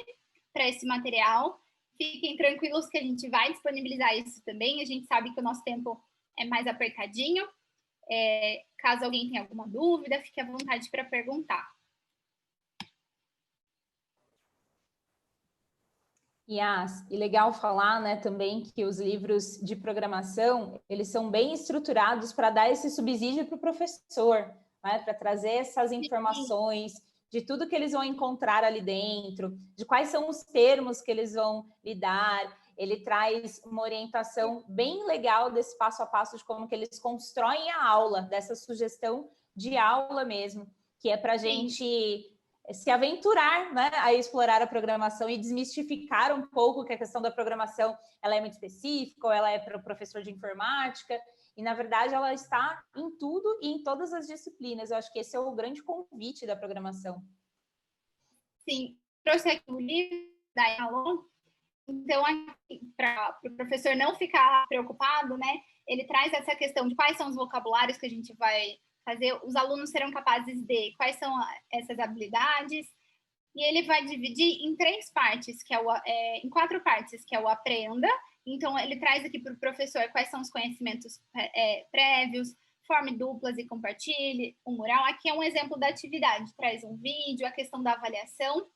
para esse material. Fiquem tranquilos que a gente vai disponibilizar isso também. A gente sabe que o nosso tempo é mais apertadinho. Caso alguém tenha alguma dúvida, fique à vontade para perguntar. Yas, e legal falar, né, também que os livros de programação, eles são bem estruturados para dar esse subsídio para o professor, né, para trazer essas informações de tudo que eles vão encontrar ali dentro, de quais são os termos que eles vão lidar. Ele traz uma orientação bem legal desse passo a passo de como que eles constroem a aula, dessa sugestão de aula mesmo, que é para a gente se aventurar, né, a explorar a programação e desmistificar um pouco que a questão da programação ela é muito específica, ou ela é para o professor de informática, e na verdade ela está em tudo e em todas as disciplinas. Eu acho que esse é o grande convite da programação. Sim, trouxe aqui o livro da Alon. Então, para o professor não ficar preocupado, né, ele traz essa questão de quais são os vocabulários que a gente vai fazer, os alunos serão capazes de, quais são essas habilidades, e ele vai dividir em 3 partes, que em 4 partes, que é o aprenda. Então, ele traz aqui para o professor quais são os conhecimentos prévios, forme duplas e compartilhe, o mural. Aqui é um exemplo da atividade, traz um vídeo, a questão da avaliação.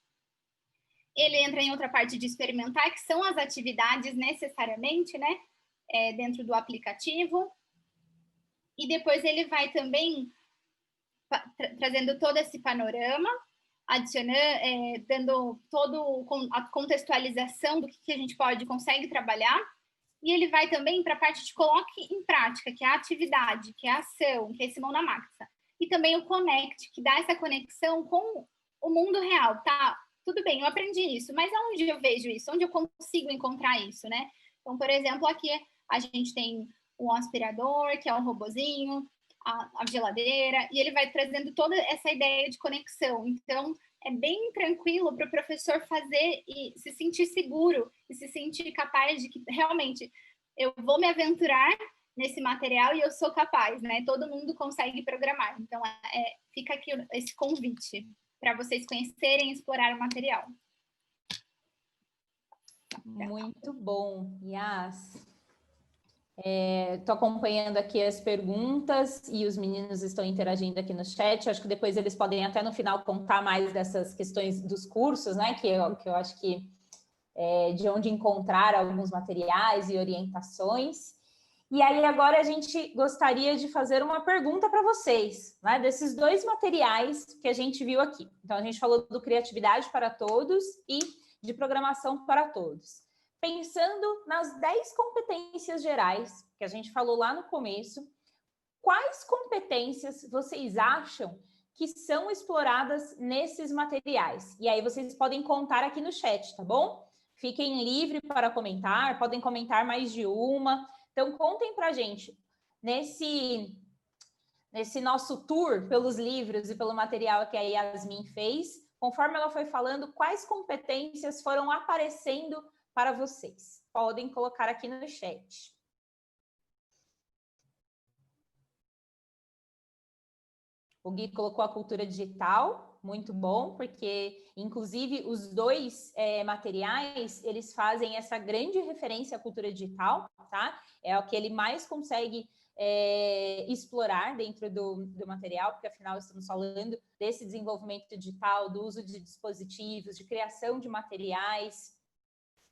Ele entra em outra parte de experimentar, que são as atividades necessariamente, né, dentro do aplicativo. E depois ele vai também trazendo todo esse panorama, adicionando, dando toda a contextualização do que a gente consegue trabalhar. E ele vai também para a parte de coloque em prática, que é a atividade, que é a ação, que é esse mão na massa. E também o connect, que dá essa conexão com o mundo real, tá? Tudo bem, eu aprendi isso, mas aonde eu vejo isso? Onde eu consigo encontrar isso, né? Então, por exemplo, aqui a gente tem um aspirador, que é um robozinho, a geladeira, e ele vai trazendo toda essa ideia de conexão. Então, é bem tranquilo para o professor fazer e se sentir seguro, e se sentir capaz de que realmente eu vou me aventurar nesse material e eu sou capaz, né? Todo mundo consegue programar. Então, fica aqui esse convite para vocês conhecerem e explorar o material. Muito bom, Yas. Estou acompanhando aqui as perguntas e os meninos estão interagindo aqui no chat. Acho que depois eles podem até no final contar mais dessas questões dos cursos, né? Que eu acho que de onde encontrar alguns materiais e orientações. E aí agora a gente gostaria de fazer uma pergunta para vocês, né? Desses dois materiais que a gente viu aqui. Então a gente falou do Criatividade para Todos e de Programação para Todos. Pensando nas 10 competências gerais que a gente falou lá no começo, quais competências vocês acham que são exploradas nesses materiais? E aí vocês podem contar aqui no chat, tá bom? Fiquem livres para comentar, podem comentar mais de uma. Então contem pra gente, nesse nosso tour pelos livros e pelo material que a Yasmin fez, conforme ela foi falando, quais competências foram aparecendo para vocês. Podem colocar aqui no chat. O Gui colocou a cultura digital, muito bom, porque, inclusive, os dois materiais, eles fazem essa grande referência à cultura digital, tá? É o que ele mais consegue explorar dentro do material, porque, afinal, estamos falando desse desenvolvimento digital, do uso de dispositivos, de criação de materiais.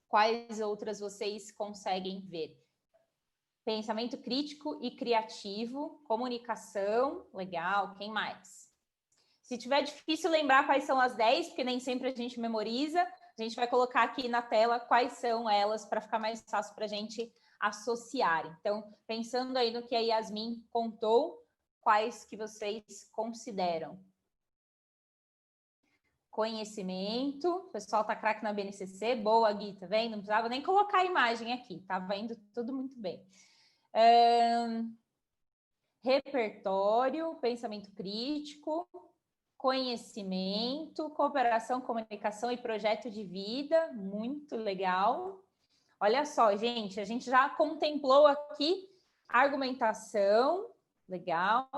Quais outras vocês conseguem ver? Pensamento crítico e criativo, comunicação, legal, quem mais? Se tiver difícil lembrar quais são as 10, porque nem sempre a gente memoriza, a gente vai colocar aqui na tela quais são elas para ficar mais fácil para a gente associar. Então, pensando aí no que a Yasmin contou, quais que vocês consideram? Conhecimento, o pessoal tá craque na BNCC, boa, Gui, tá vendo? Não precisava nem colocar a imagem aqui, tava indo tudo muito bem. Repertório, pensamento crítico, conhecimento, cooperação, comunicação e projeto de vida, muito legal. Olha só, gente, a gente já contemplou aqui argumentação, legal.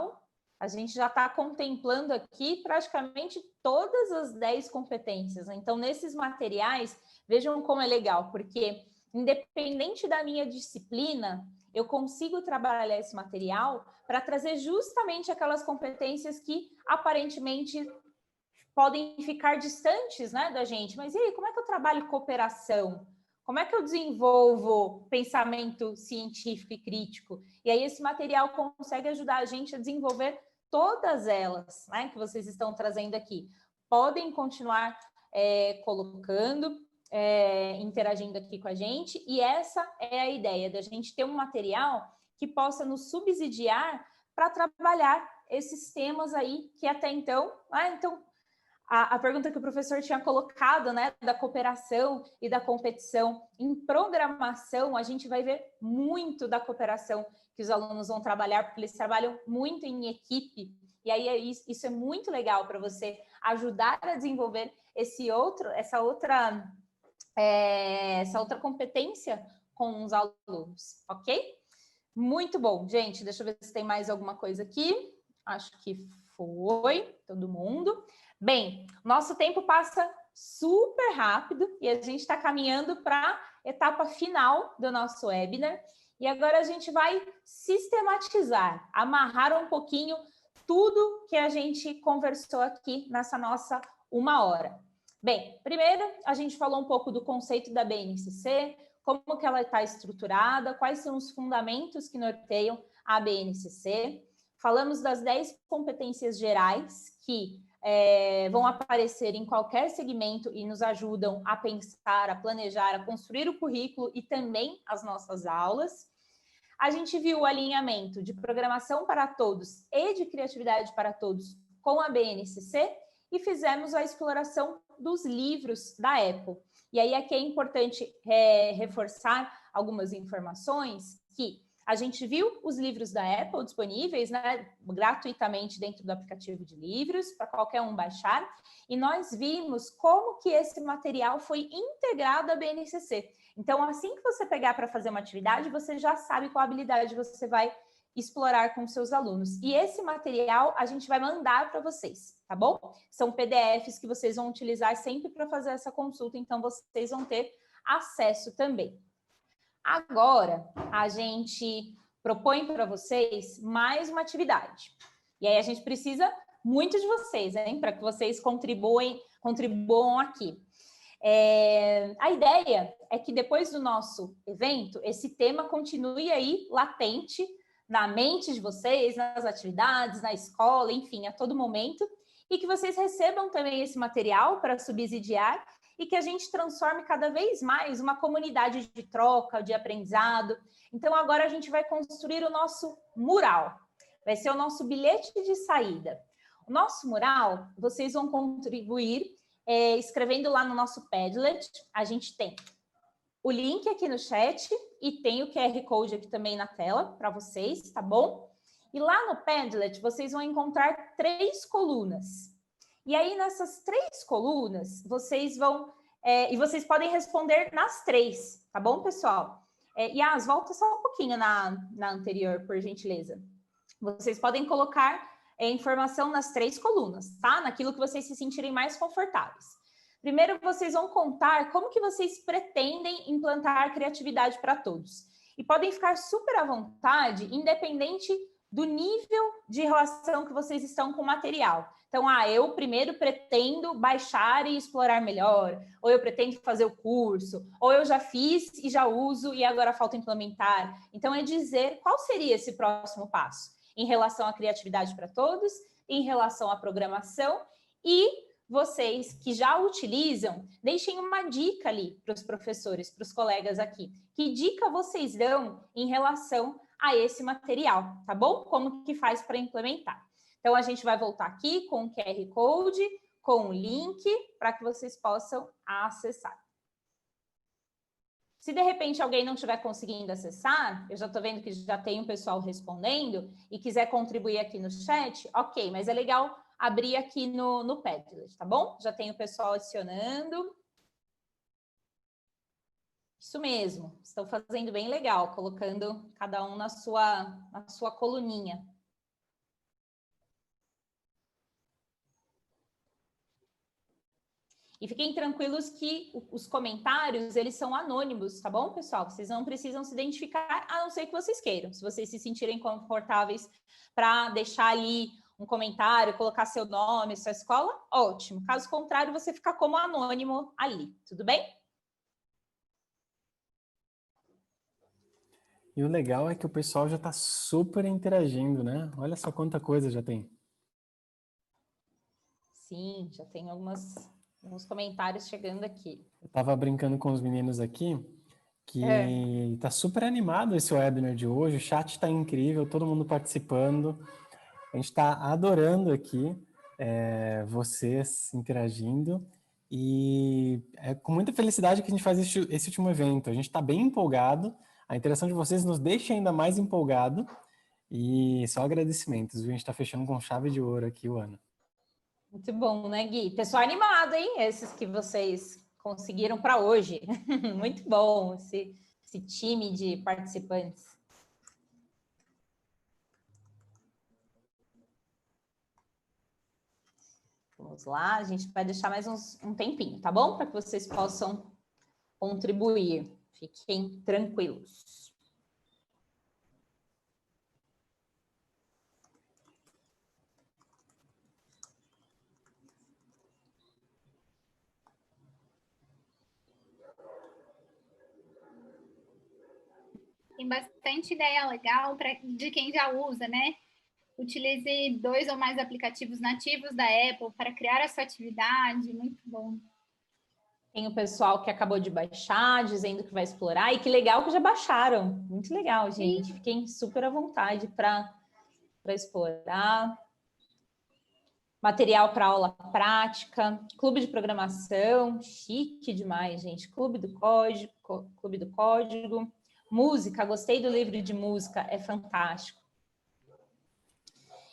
A gente já está contemplando aqui praticamente todas as 10 competências. Então, nesses materiais, vejam como é legal, porque independente da minha disciplina, eu consigo trabalhar esse material para trazer justamente aquelas competências que aparentemente podem ficar distantes, né, da gente. Mas e aí, como é que eu trabalho cooperação? Como é que eu desenvolvo pensamento científico e crítico? E aí esse material consegue ajudar a gente a desenvolver todas elas, né, que vocês estão trazendo aqui. Podem continuar colocando, interagindo aqui com a gente, e essa é a ideia, da gente ter um material que possa nos subsidiar para trabalhar esses temas aí que até então, a pergunta que o professor tinha colocado, né, da cooperação e da competição. Em programação, a gente vai ver muito da cooperação que os alunos vão trabalhar, porque eles trabalham muito em equipe, e aí isso é muito legal para você ajudar a desenvolver essa outra competência com os alunos, ok? Muito bom, gente. Deixa eu ver se tem mais alguma coisa aqui. Acho que foi todo mundo. Bem, nosso tempo passa super rápido e a gente está caminhando para a etapa final do nosso webinar. E agora a gente vai sistematizar, amarrar um pouquinho tudo que a gente conversou aqui nessa nossa 1 hora. Bem, primeiro a gente falou um pouco do conceito da BNCC, como que ela está estruturada, quais são os fundamentos que norteiam a BNCC. Falamos das 10 competências gerais que vão aparecer em qualquer segmento e nos ajudam a pensar, a planejar, a construir o currículo e também as nossas aulas. A gente viu o alinhamento de programação para todos e de criatividade para todos com a BNCC e fizemos a exploração dos livros da Apple. E aí aqui é importante reforçar algumas informações que a gente viu os livros da Apple disponíveis, né, gratuitamente dentro do aplicativo de livros, para qualquer um baixar, e nós vimos como que esse material foi integrado à BNCC. Então, assim que você pegar para fazer uma atividade, você já sabe qual habilidade você vai explorar com seus alunos. E esse material a gente vai mandar para vocês, tá bom? São PDFs que vocês vão utilizar sempre para fazer essa consulta, então vocês vão ter acesso também. Agora, a gente propõe para vocês mais uma atividade. E aí a gente precisa muito de vocês, hein? Para que vocês contribuam aqui. A ideia é que depois do nosso evento, esse tema continue aí latente na mente de vocês, nas atividades, na escola, enfim, a todo momento, e que vocês recebam também esse material para subsidiar e que a gente transforme cada vez mais uma comunidade de troca, de aprendizado. Então, agora a gente vai construir o nosso mural. Vai ser o nosso bilhete de saída. O nosso mural, vocês vão contribuir escrevendo lá no nosso Padlet. A gente tem o link aqui no chat e tem o QR Code aqui também na tela para vocês, tá bom? E lá no Padlet, vocês vão encontrar 3 colunas. E aí, nessas 3 colunas, vocês vão... e vocês podem responder nas 3, tá bom, pessoal? Yas, volta só um pouquinho na anterior, por gentileza. Vocês podem colocar informação nas 3 colunas, tá? Naquilo que vocês se sentirem mais confortáveis. Primeiro, vocês vão contar como que vocês pretendem implantar a criatividade para todos. E podem ficar super à vontade, independente do nível de relação que vocês estão com o material. Então, eu primeiro pretendo baixar e explorar melhor, ou eu pretendo fazer o curso, ou eu já fiz e já uso e agora falta implementar. Então, é dizer qual seria esse próximo passo em relação à criatividade para todos, em relação à programação, e vocês que já utilizam, deixem uma dica ali para os professores, para os colegas aqui. Que dica vocês dão em relação a esse material, tá bom? Como que faz para implementar? Então, a gente vai voltar aqui com o QR Code, com o link, para que vocês possam acessar. Se de repente alguém não estiver conseguindo acessar, eu já estou vendo que já tem um pessoal respondendo e quiser contribuir aqui no chat, ok, mas é legal abrir aqui no Padlet, tá bom? Já tem o pessoal adicionando. Isso mesmo, estão fazendo bem legal, colocando cada um na sua coluninha. E fiquem tranquilos que os comentários, eles são anônimos, tá bom, pessoal? Vocês não precisam se identificar, a não ser que vocês queiram. Se vocês se sentirem confortáveis para deixar ali um comentário, colocar seu nome, sua escola, ótimo. Caso contrário, você fica como anônimo ali, tudo bem? E o legal é que o pessoal já está super interagindo, né? Olha só quanta coisa já tem. Sim, já tem alguns comentários chegando aqui. Eu estava brincando com os meninos aqui, que tá super animado esse webinar de hoje, o chat está incrível, todo mundo participando. A gente está adorando aqui vocês interagindo e é com muita felicidade que a gente faz esse último evento. A gente está bem empolgado, a interação de vocês nos deixa ainda mais empolgado e só agradecimentos, viu? A gente está fechando com chave de ouro aqui o ano. Muito bom, né, Gui? Pessoal animado, hein? Esses que vocês conseguiram para hoje. Muito bom esse time de participantes. Vamos lá, a gente vai deixar mais um tempinho, tá bom? Para que vocês possam contribuir. Fiquem tranquilos. Tem bastante ideia legal de quem já usa, né? Utilize 2 ou mais aplicativos nativos da Apple para criar a sua atividade, muito bom. Tem o pessoal que acabou de baixar, dizendo que vai explorar, e que legal que já baixaram. Muito legal, gente. Sim. Fiquem super à vontade para explorar. Material para aula prática, clube de programação, chique demais, gente. Clube do código. Música, gostei do livro de música, é fantástico.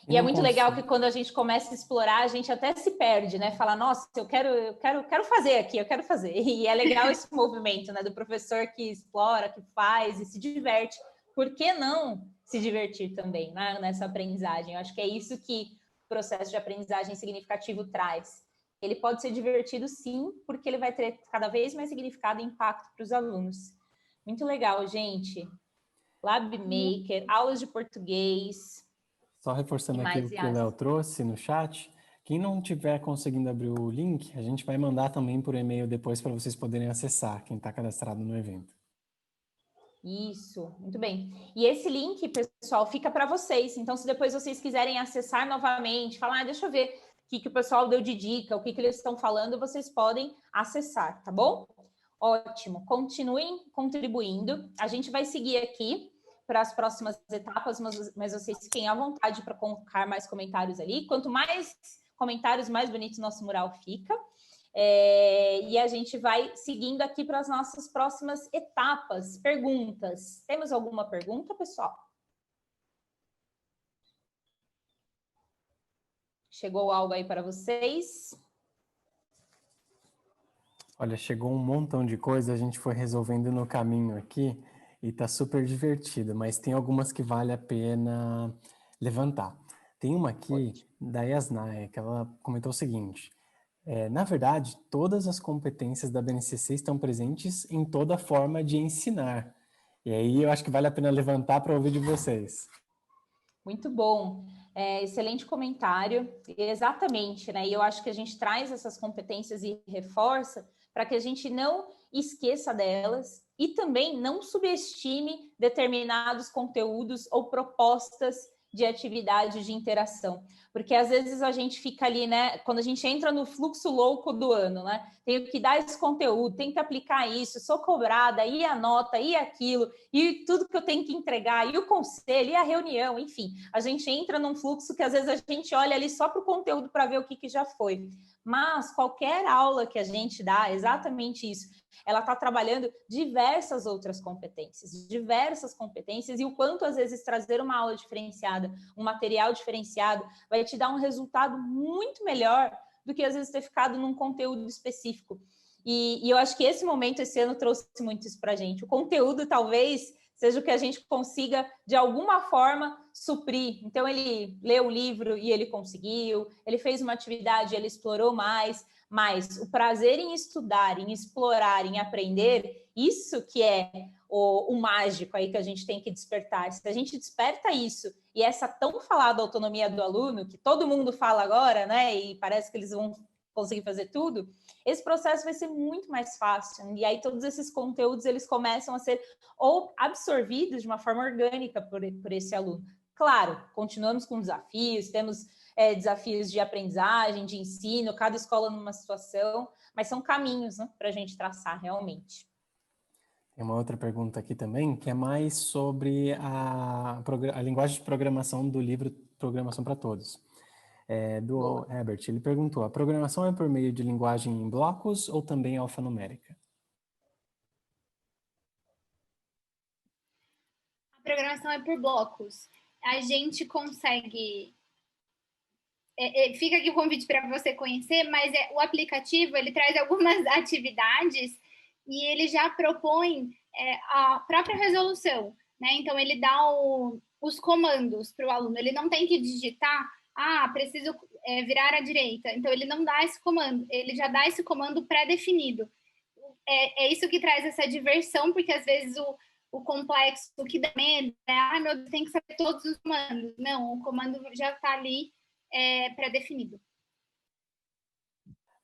E é muito legal que quando a gente começa a explorar, a gente até se perde, né? Fala, nossa, eu quero fazer aqui, eu quero fazer. E é legal esse movimento, né? Do professor que explora, que faz e se diverte. Por que não se divertir também, né? Nessa aprendizagem? Eu acho que é isso que o processo de aprendizagem significativo traz. Ele pode ser divertido, sim, porque ele vai ter cada vez mais significado e impacto para os alunos. Muito legal, gente. Lab Maker, aulas de português. Só reforçando aqui o que o Léo trouxe no chat, quem não tiver conseguindo abrir o link, a gente vai mandar também por e-mail depois para vocês poderem acessar, quem está cadastrado no evento. Isso, muito bem. E esse link, pessoal, fica para vocês. Então, se depois vocês quiserem acessar novamente, falar, deixa eu ver o que o pessoal deu de dica, o que eles estão falando, vocês podem acessar, tá bom? Ótimo. Continuem contribuindo. A gente vai seguir aqui para as próximas etapas, mas vocês fiquem à vontade para colocar mais comentários ali. Quanto mais comentários, mais bonito nosso mural fica. E a gente vai seguindo aqui para as nossas próximas etapas. Perguntas. Temos alguma pergunta, pessoal? Chegou algo aí para vocês? Olha, chegou um montão de coisa, a gente foi resolvendo no caminho aqui e tá super divertido, mas tem algumas que vale a pena levantar. Tem uma aqui da Yasnaya, que ela comentou o seguinte: na verdade, todas as competências da BNCC estão presentes em toda forma de ensinar. E aí eu acho que vale a pena levantar para ouvir de vocês. Muito bom. Excelente comentário. Exatamente, né? E eu acho que a gente traz essas competências e reforça para que a gente não esqueça delas e também não subestime determinados conteúdos ou propostas de atividade de interação. Porque às vezes a gente fica ali, né? Quando a gente entra no fluxo louco do ano, né? Tenho que dar esse conteúdo, tenho que aplicar isso, sou cobrada, e a nota, e aquilo, e tudo que eu tenho que entregar, e o conselho, e a reunião, enfim. A gente entra num fluxo que às vezes a gente olha ali só para o conteúdo para ver o que já foi. Mas qualquer aula que a gente dá, exatamente isso, ela está trabalhando diversas outras competências, e o quanto às vezes trazer uma aula diferenciada, um material diferenciado, vai te dar um resultado muito melhor do que às vezes ter ficado num conteúdo específico. E eu acho que esse momento, esse ano, trouxe muito isso para a gente. O conteúdo talvez seja o que a gente consiga, de alguma forma, suprir. Então, ele leu um livro e ele conseguiu, ele fez uma atividade, ele explorou mais, mas o prazer em estudar, em explorar, em aprender, isso que é o mágico aí que a gente tem que despertar. Se a gente desperta isso e essa tão falada autonomia do aluno, que todo mundo fala agora, né, e parece que eles vão conseguir fazer tudo, esse processo vai ser muito mais fácil. E aí todos esses conteúdos, eles começam a ser ou absorvidos de uma forma orgânica por esse aluno. Claro, continuamos com desafios, temos desafios de aprendizagem, de ensino, cada escola numa situação, mas são caminhos, né, para a gente traçar realmente. Tem uma outra pergunta aqui também, que é mais sobre a linguagem de programação do livro Programação para Todos. Do Herbert, ele perguntou: a programação é por meio de linguagem em blocos ou também alfanumérica? A programação é por blocos. A gente consegue... fica aqui o convite para você conhecer, mas o aplicativo, ele traz algumas atividades e ele já propõe a própria resolução, né? Então, ele dá os comandos para o aluno. Ele não tem que digitar, preciso virar à direita. Então, ele não dá esse comando. Ele já dá esse comando pré-definido. É isso que traz essa diversão, porque às vezes o complexo, o que dá medo é, meu Deus, tem que saber todos os comandos. Não, o comando já está ali pré-definido.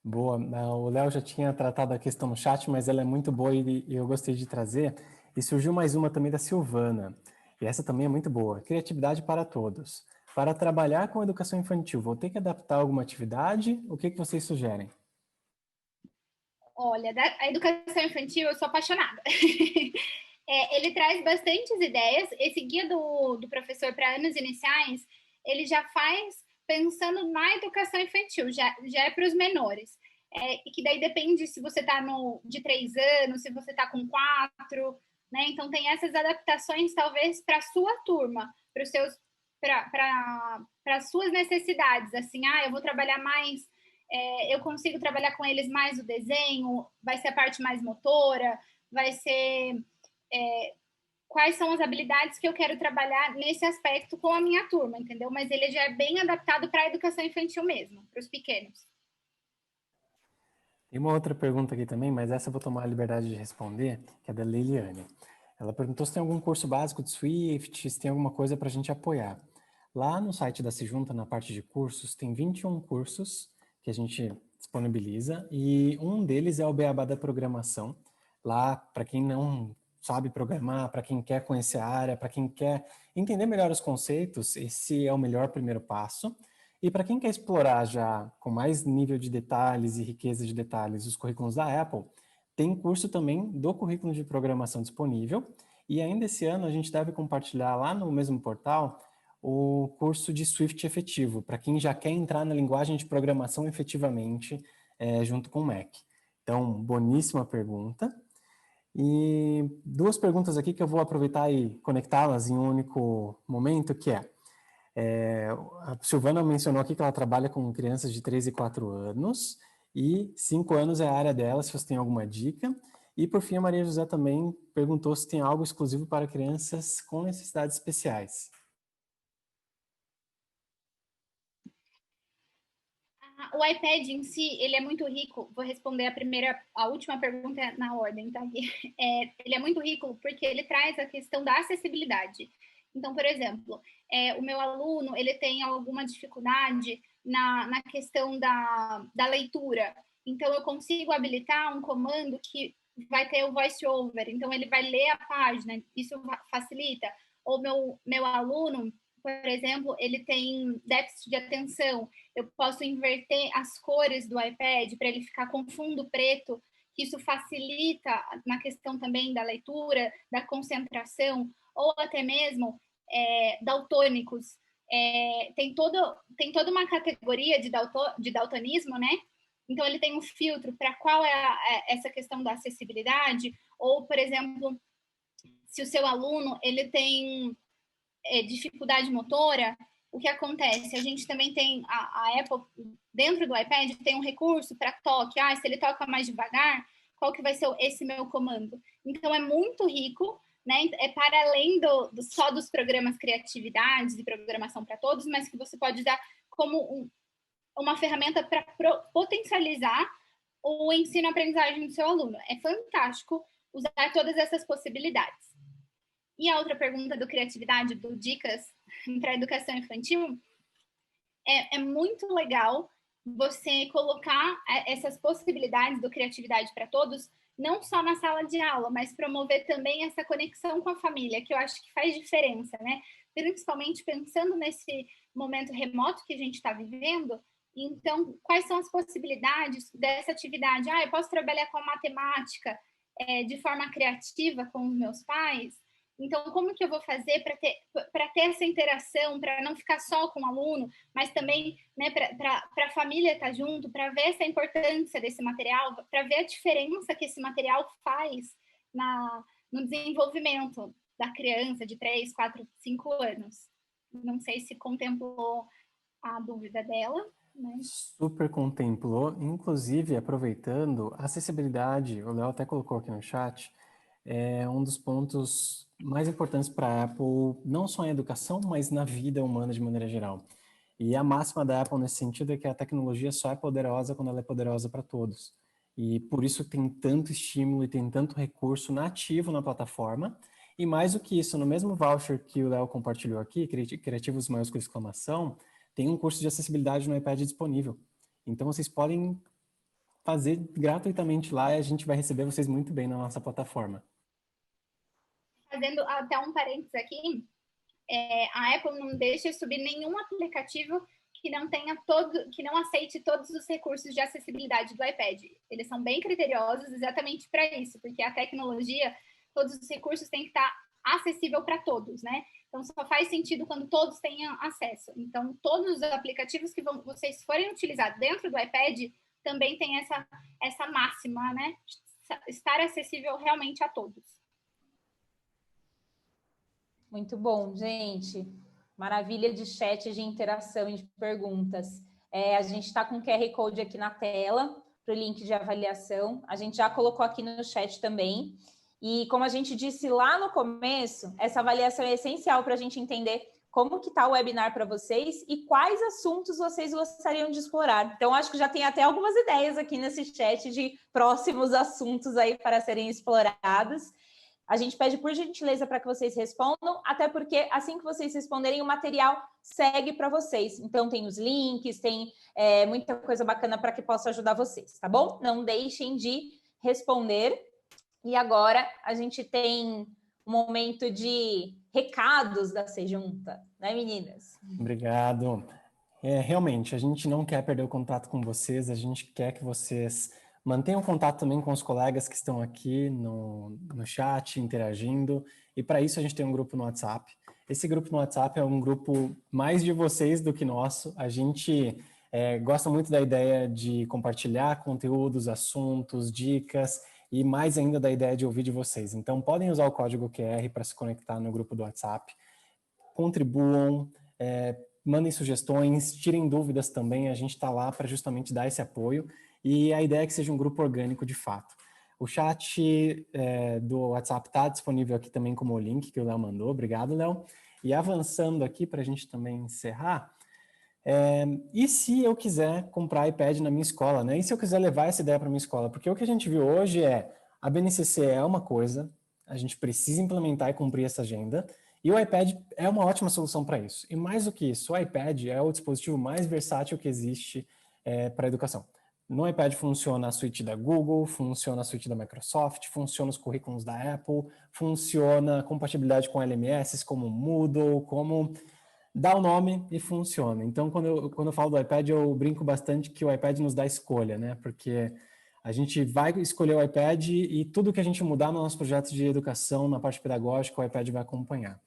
Boa, o Léo já tinha tratado a questão no chat, mas ela é muito boa e eu gostei de trazer. E surgiu mais uma também da Silvana, e essa também é muito boa. Criatividade para todos. Para trabalhar com educação infantil, vou ter que adaptar alguma atividade? O que vocês sugerem? Olha, a educação infantil eu sou apaixonada. Ele traz bastantes ideias. Esse guia do professor para anos iniciais, ele já faz pensando na educação infantil, já é para os menores. E que daí depende se você está de 3 anos, se você está com 4, né? Então tem essas adaptações, talvez, para a sua turma, para as suas necessidades. Assim, eu vou trabalhar mais, eu consigo trabalhar com eles mais o desenho, vai ser a parte mais motora, vai ser... quais são as habilidades que eu quero trabalhar nesse aspecto com a minha turma, entendeu? Mas ele já é bem adaptado para a educação infantil mesmo, para os pequenos. Tem uma outra pergunta aqui também, mas essa eu vou tomar a liberdade de responder, que é da Leiliane. Ela perguntou se tem algum curso básico de Swift, se tem alguma coisa para a gente apoiar. Lá no site da Sejunta, na parte de cursos, tem 21 cursos que a gente disponibiliza e um deles é o Beabá da Programação. Lá, para quem não sabe programar, para quem quer conhecer a área, para quem quer entender melhor os conceitos, esse é o melhor primeiro passo. E para quem quer explorar já com mais nível de detalhes e riqueza de detalhes os currículos da Apple, tem curso também do currículo de programação disponível. E ainda esse ano a gente deve compartilhar lá no mesmo portal o curso de Swift efetivo, para quem já quer entrar na linguagem de programação efetivamente junto com o Mac. Então, boníssima pergunta. E duas perguntas aqui que eu vou aproveitar e conectá-las em um único momento, que a Silvana mencionou aqui que ela trabalha com crianças de 3 e 4 anos, e 5 anos é a área dela, se você tem alguma dica. E, por fim, a Maria José também perguntou se tem algo exclusivo para crianças com necessidades especiais. O iPad em si, ele é muito rico. Vou responder a última pergunta na ordem, tá? Ele é muito rico porque ele traz a questão da acessibilidade. Então, por exemplo, o meu aluno, ele tem alguma dificuldade na questão da leitura. Então, eu consigo habilitar um comando que vai ter o voice-over. Então, ele vai ler a página, isso facilita. Ou meu aluno, por exemplo, ele tem déficit de atenção. Eu posso inverter as cores do iPad para ele ficar com fundo preto, que isso facilita na questão também da leitura, da concentração, ou até mesmo daltônicos. Tem toda uma categoria de daltonismo, né? Então, ele tem um filtro para qual é essa questão da acessibilidade, ou, por exemplo, se o seu aluno ele tem dificuldade motora, o que acontece? A gente também tem, a Apple, dentro do iPad, tem um recurso para toque. Se ele toca mais devagar, qual que vai ser esse meu comando? Então, é muito rico, né? É para além só dos programas Criatividades e Programação para Todos, mas que você pode usar como uma ferramenta para potencializar o ensino-aprendizagem do seu aluno. É fantástico usar todas essas possibilidades. E a outra pergunta do Criatividade, do Dicas para a Educação Infantil, é muito legal você colocar essas possibilidades do Criatividade para Todos, não só na sala de aula, mas promover também essa conexão com a família, que eu acho que faz diferença, né? Principalmente pensando nesse momento remoto que a gente está vivendo. Então, quais são as possibilidades dessa atividade? Eu posso trabalhar com a matemática de forma criativa com os meus pais? Então, como que eu vou fazer para ter essa interação, para não ficar só com o aluno, mas também, né, para a família estar junto, para ver essa importância desse material, para ver a diferença que esse material faz no desenvolvimento da criança de 3, 4, 5 anos. Não sei se contemplou a dúvida dela. Mas... Super contemplou, inclusive, aproveitando, a acessibilidade, o Léo até colocou aqui no chat, é um dos pontos mais importantes para a Apple, não só em educação, mas na vida humana de maneira geral. E a máxima da Apple nesse sentido é que a tecnologia só é poderosa quando ela é poderosa para todos. E por isso tem tanto estímulo e tem tanto recurso nativo na plataforma. E mais do que isso, no mesmo voucher que o Léo compartilhou aqui, Criativos maiúsculo exclamação, tem um curso de acessibilidade no iPad disponível. Então vocês podem fazer gratuitamente lá e a gente vai receber vocês muito bem na nossa plataforma. Fazendo até um parênteses aqui, a Apple não deixa subir nenhum aplicativo que não aceite todos os recursos de acessibilidade do iPad. Eles são bem criteriosos exatamente para isso, porque a tecnologia, todos os recursos têm que estar acessível para todos, né? Então, só faz sentido quando todos tenham acesso. Então, todos os aplicativos que vocês forem utilizar dentro do iPad também tem essa máxima, né? Estar acessível realmente a todos. Muito bom, gente. Maravilha de chat, de interação e de perguntas. A gente está com o QR Code aqui na tela para o link de avaliação. A gente já colocou aqui no chat também. E como a gente disse lá no começo, essa avaliação é essencial para a gente entender como que está o webinar para vocês e quais assuntos vocês gostariam de explorar. Então, acho que já tem até algumas ideias aqui nesse chat de próximos assuntos aí para serem explorados. A gente pede por gentileza para que vocês respondam, até porque assim que vocês responderem, o material segue para vocês. Então, tem os links, tem muita coisa bacana para que possa ajudar vocês, tá bom? Não deixem de responder. E agora a gente tem um momento de recados da Sejunta, né, meninas? Obrigado. Realmente, a gente não quer perder o contato com vocês, a gente quer que vocês mantenham contato também com os colegas que estão aqui no chat, interagindo, e para isso a gente tem um grupo no WhatsApp. Esse grupo no WhatsApp é um grupo mais de vocês do que nosso. A gente gosta muito da ideia de compartilhar conteúdos, assuntos, dicas, e mais ainda da ideia de ouvir de vocês. Então, podem usar o código QR para se conectar no grupo do WhatsApp, contribuam, mandem sugestões, tirem dúvidas também, a gente está lá para justamente dar esse apoio, e a ideia é que seja um grupo orgânico de fato. O chat do WhatsApp está disponível aqui também como o link que o Léo mandou, obrigado, Léo. E avançando aqui para a gente também encerrar, e se eu quiser comprar iPad na minha escola, né? E se eu quiser levar essa ideia para minha escola? Porque o que a gente viu hoje a BNCC é uma coisa, a gente precisa implementar e cumprir essa agenda, e o iPad é uma ótima solução para isso. E mais do que isso, o iPad é o dispositivo mais versátil que existe para a educação. No iPad funciona a suíte da Google, funciona a suíte da Microsoft, funciona os currículos da Apple, funciona a compatibilidade com LMS, como Moodle, como... dá o nome e funciona. Então, quando eu falo do iPad, eu brinco bastante que o iPad nos dá escolha, né? Porque a gente vai escolher o iPad e tudo que a gente mudar no nosso projeto de educação, na parte pedagógica, o iPad vai acompanhar.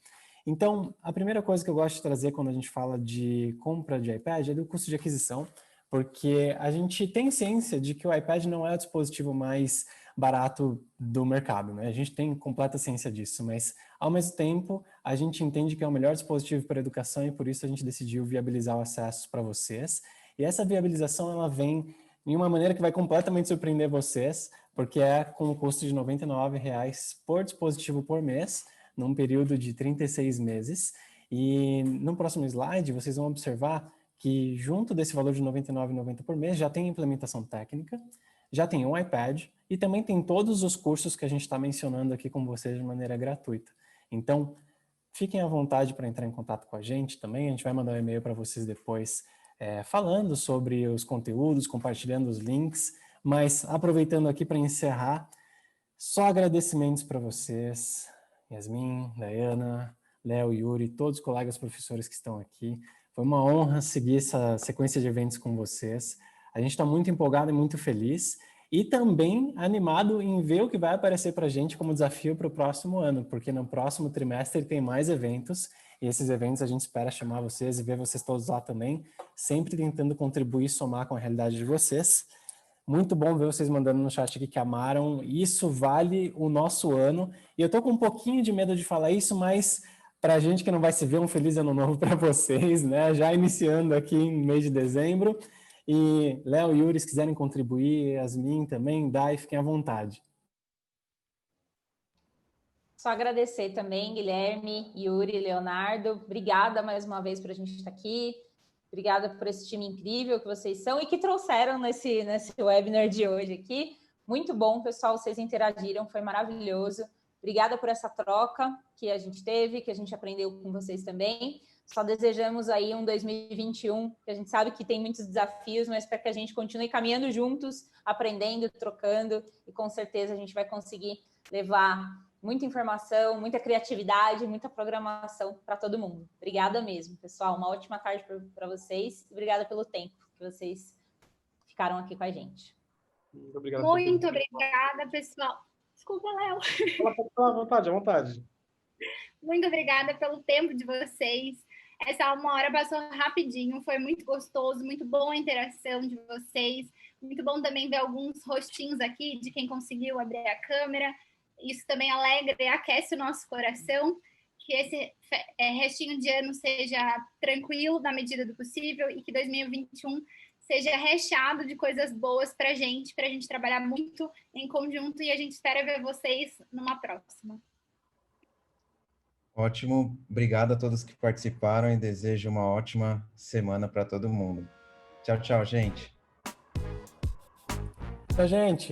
Então, a primeira coisa que eu gosto de trazer quando a gente fala de compra de iPad é do custo de aquisição, porque a gente tem ciência de que o iPad não é o dispositivo mais barato do mercado, né? A gente tem completa ciência disso, mas ao mesmo tempo a gente entende que é o melhor dispositivo para a educação e por isso a gente decidiu viabilizar o acesso para vocês. E essa viabilização ela vem de uma maneira que vai completamente surpreender vocês, porque é com o custo de R$ 99,00 por dispositivo por mês, num período de 36 meses. E no próximo slide vocês vão observar que junto desse valor de R$ 99,90 por mês já tem implementação técnica, já tem um iPad e também tem todos os cursos que a gente está mencionando aqui com vocês de maneira gratuita. Então, fiquem à vontade para entrar em contato com a gente também, a gente vai mandar um e-mail para vocês depois falando sobre os conteúdos, compartilhando os links, mas aproveitando aqui para encerrar, só agradecimentos para vocês, Yasmin, Dayana, Léo, Yuri, todos os colegas professores que estão aqui. Foi uma honra seguir essa sequência de eventos com vocês. A gente está muito empolgado e muito feliz e também animado em ver o que vai aparecer para a gente como desafio para o próximo ano, porque no próximo trimestre tem mais eventos e esses eventos a gente espera chamar vocês e ver vocês todos lá também, sempre tentando contribuir e somar com a realidade de vocês. Muito bom ver vocês mandando no chat aqui que amaram. Isso vale o nosso ano. E eu tô com um pouquinho de medo de falar isso, mas para a gente que não vai se ver, um feliz ano novo para vocês, né? Já iniciando aqui em mês de dezembro. E Léo e Yuri, se quiserem contribuir, Yasmin também, Dai, fiquem à vontade. Só agradecer também, Guilherme, Yuri, Leonardo. Obrigada mais uma vez por a gente estar aqui. Obrigada por esse time incrível que vocês são e que trouxeram nesse webinar de hoje aqui. Muito bom, pessoal, vocês interagiram, foi maravilhoso. Obrigada por essa troca que a gente teve, que a gente aprendeu com vocês também. Só desejamos aí um 2021, que a gente sabe que tem muitos desafios, mas para que a gente continue caminhando juntos, aprendendo, trocando, e com certeza a gente vai conseguir levar muita informação, muita criatividade, muita programação para todo mundo. Obrigada mesmo, pessoal. Uma ótima tarde para vocês. Obrigada pelo tempo que vocês ficaram aqui com a gente. Muito obrigado. Muito obrigada, pessoal. Desculpa, Léo. À vontade, à vontade. Muito obrigada pelo tempo de vocês. Essa 1 hora passou rapidinho, foi muito gostoso, muito bom a interação de vocês. Muito bom também ver alguns rostinhos aqui de quem conseguiu abrir a câmera. Isso também alegra e aquece o nosso coração, que esse restinho de ano seja tranquilo na medida do possível e que 2021 seja recheado de coisas boas para a gente trabalhar muito em conjunto e a gente espera ver vocês numa próxima. Ótimo, obrigado a todos que participaram e desejo uma ótima semana para todo mundo. Tchau, tchau, gente. Tchau, gente.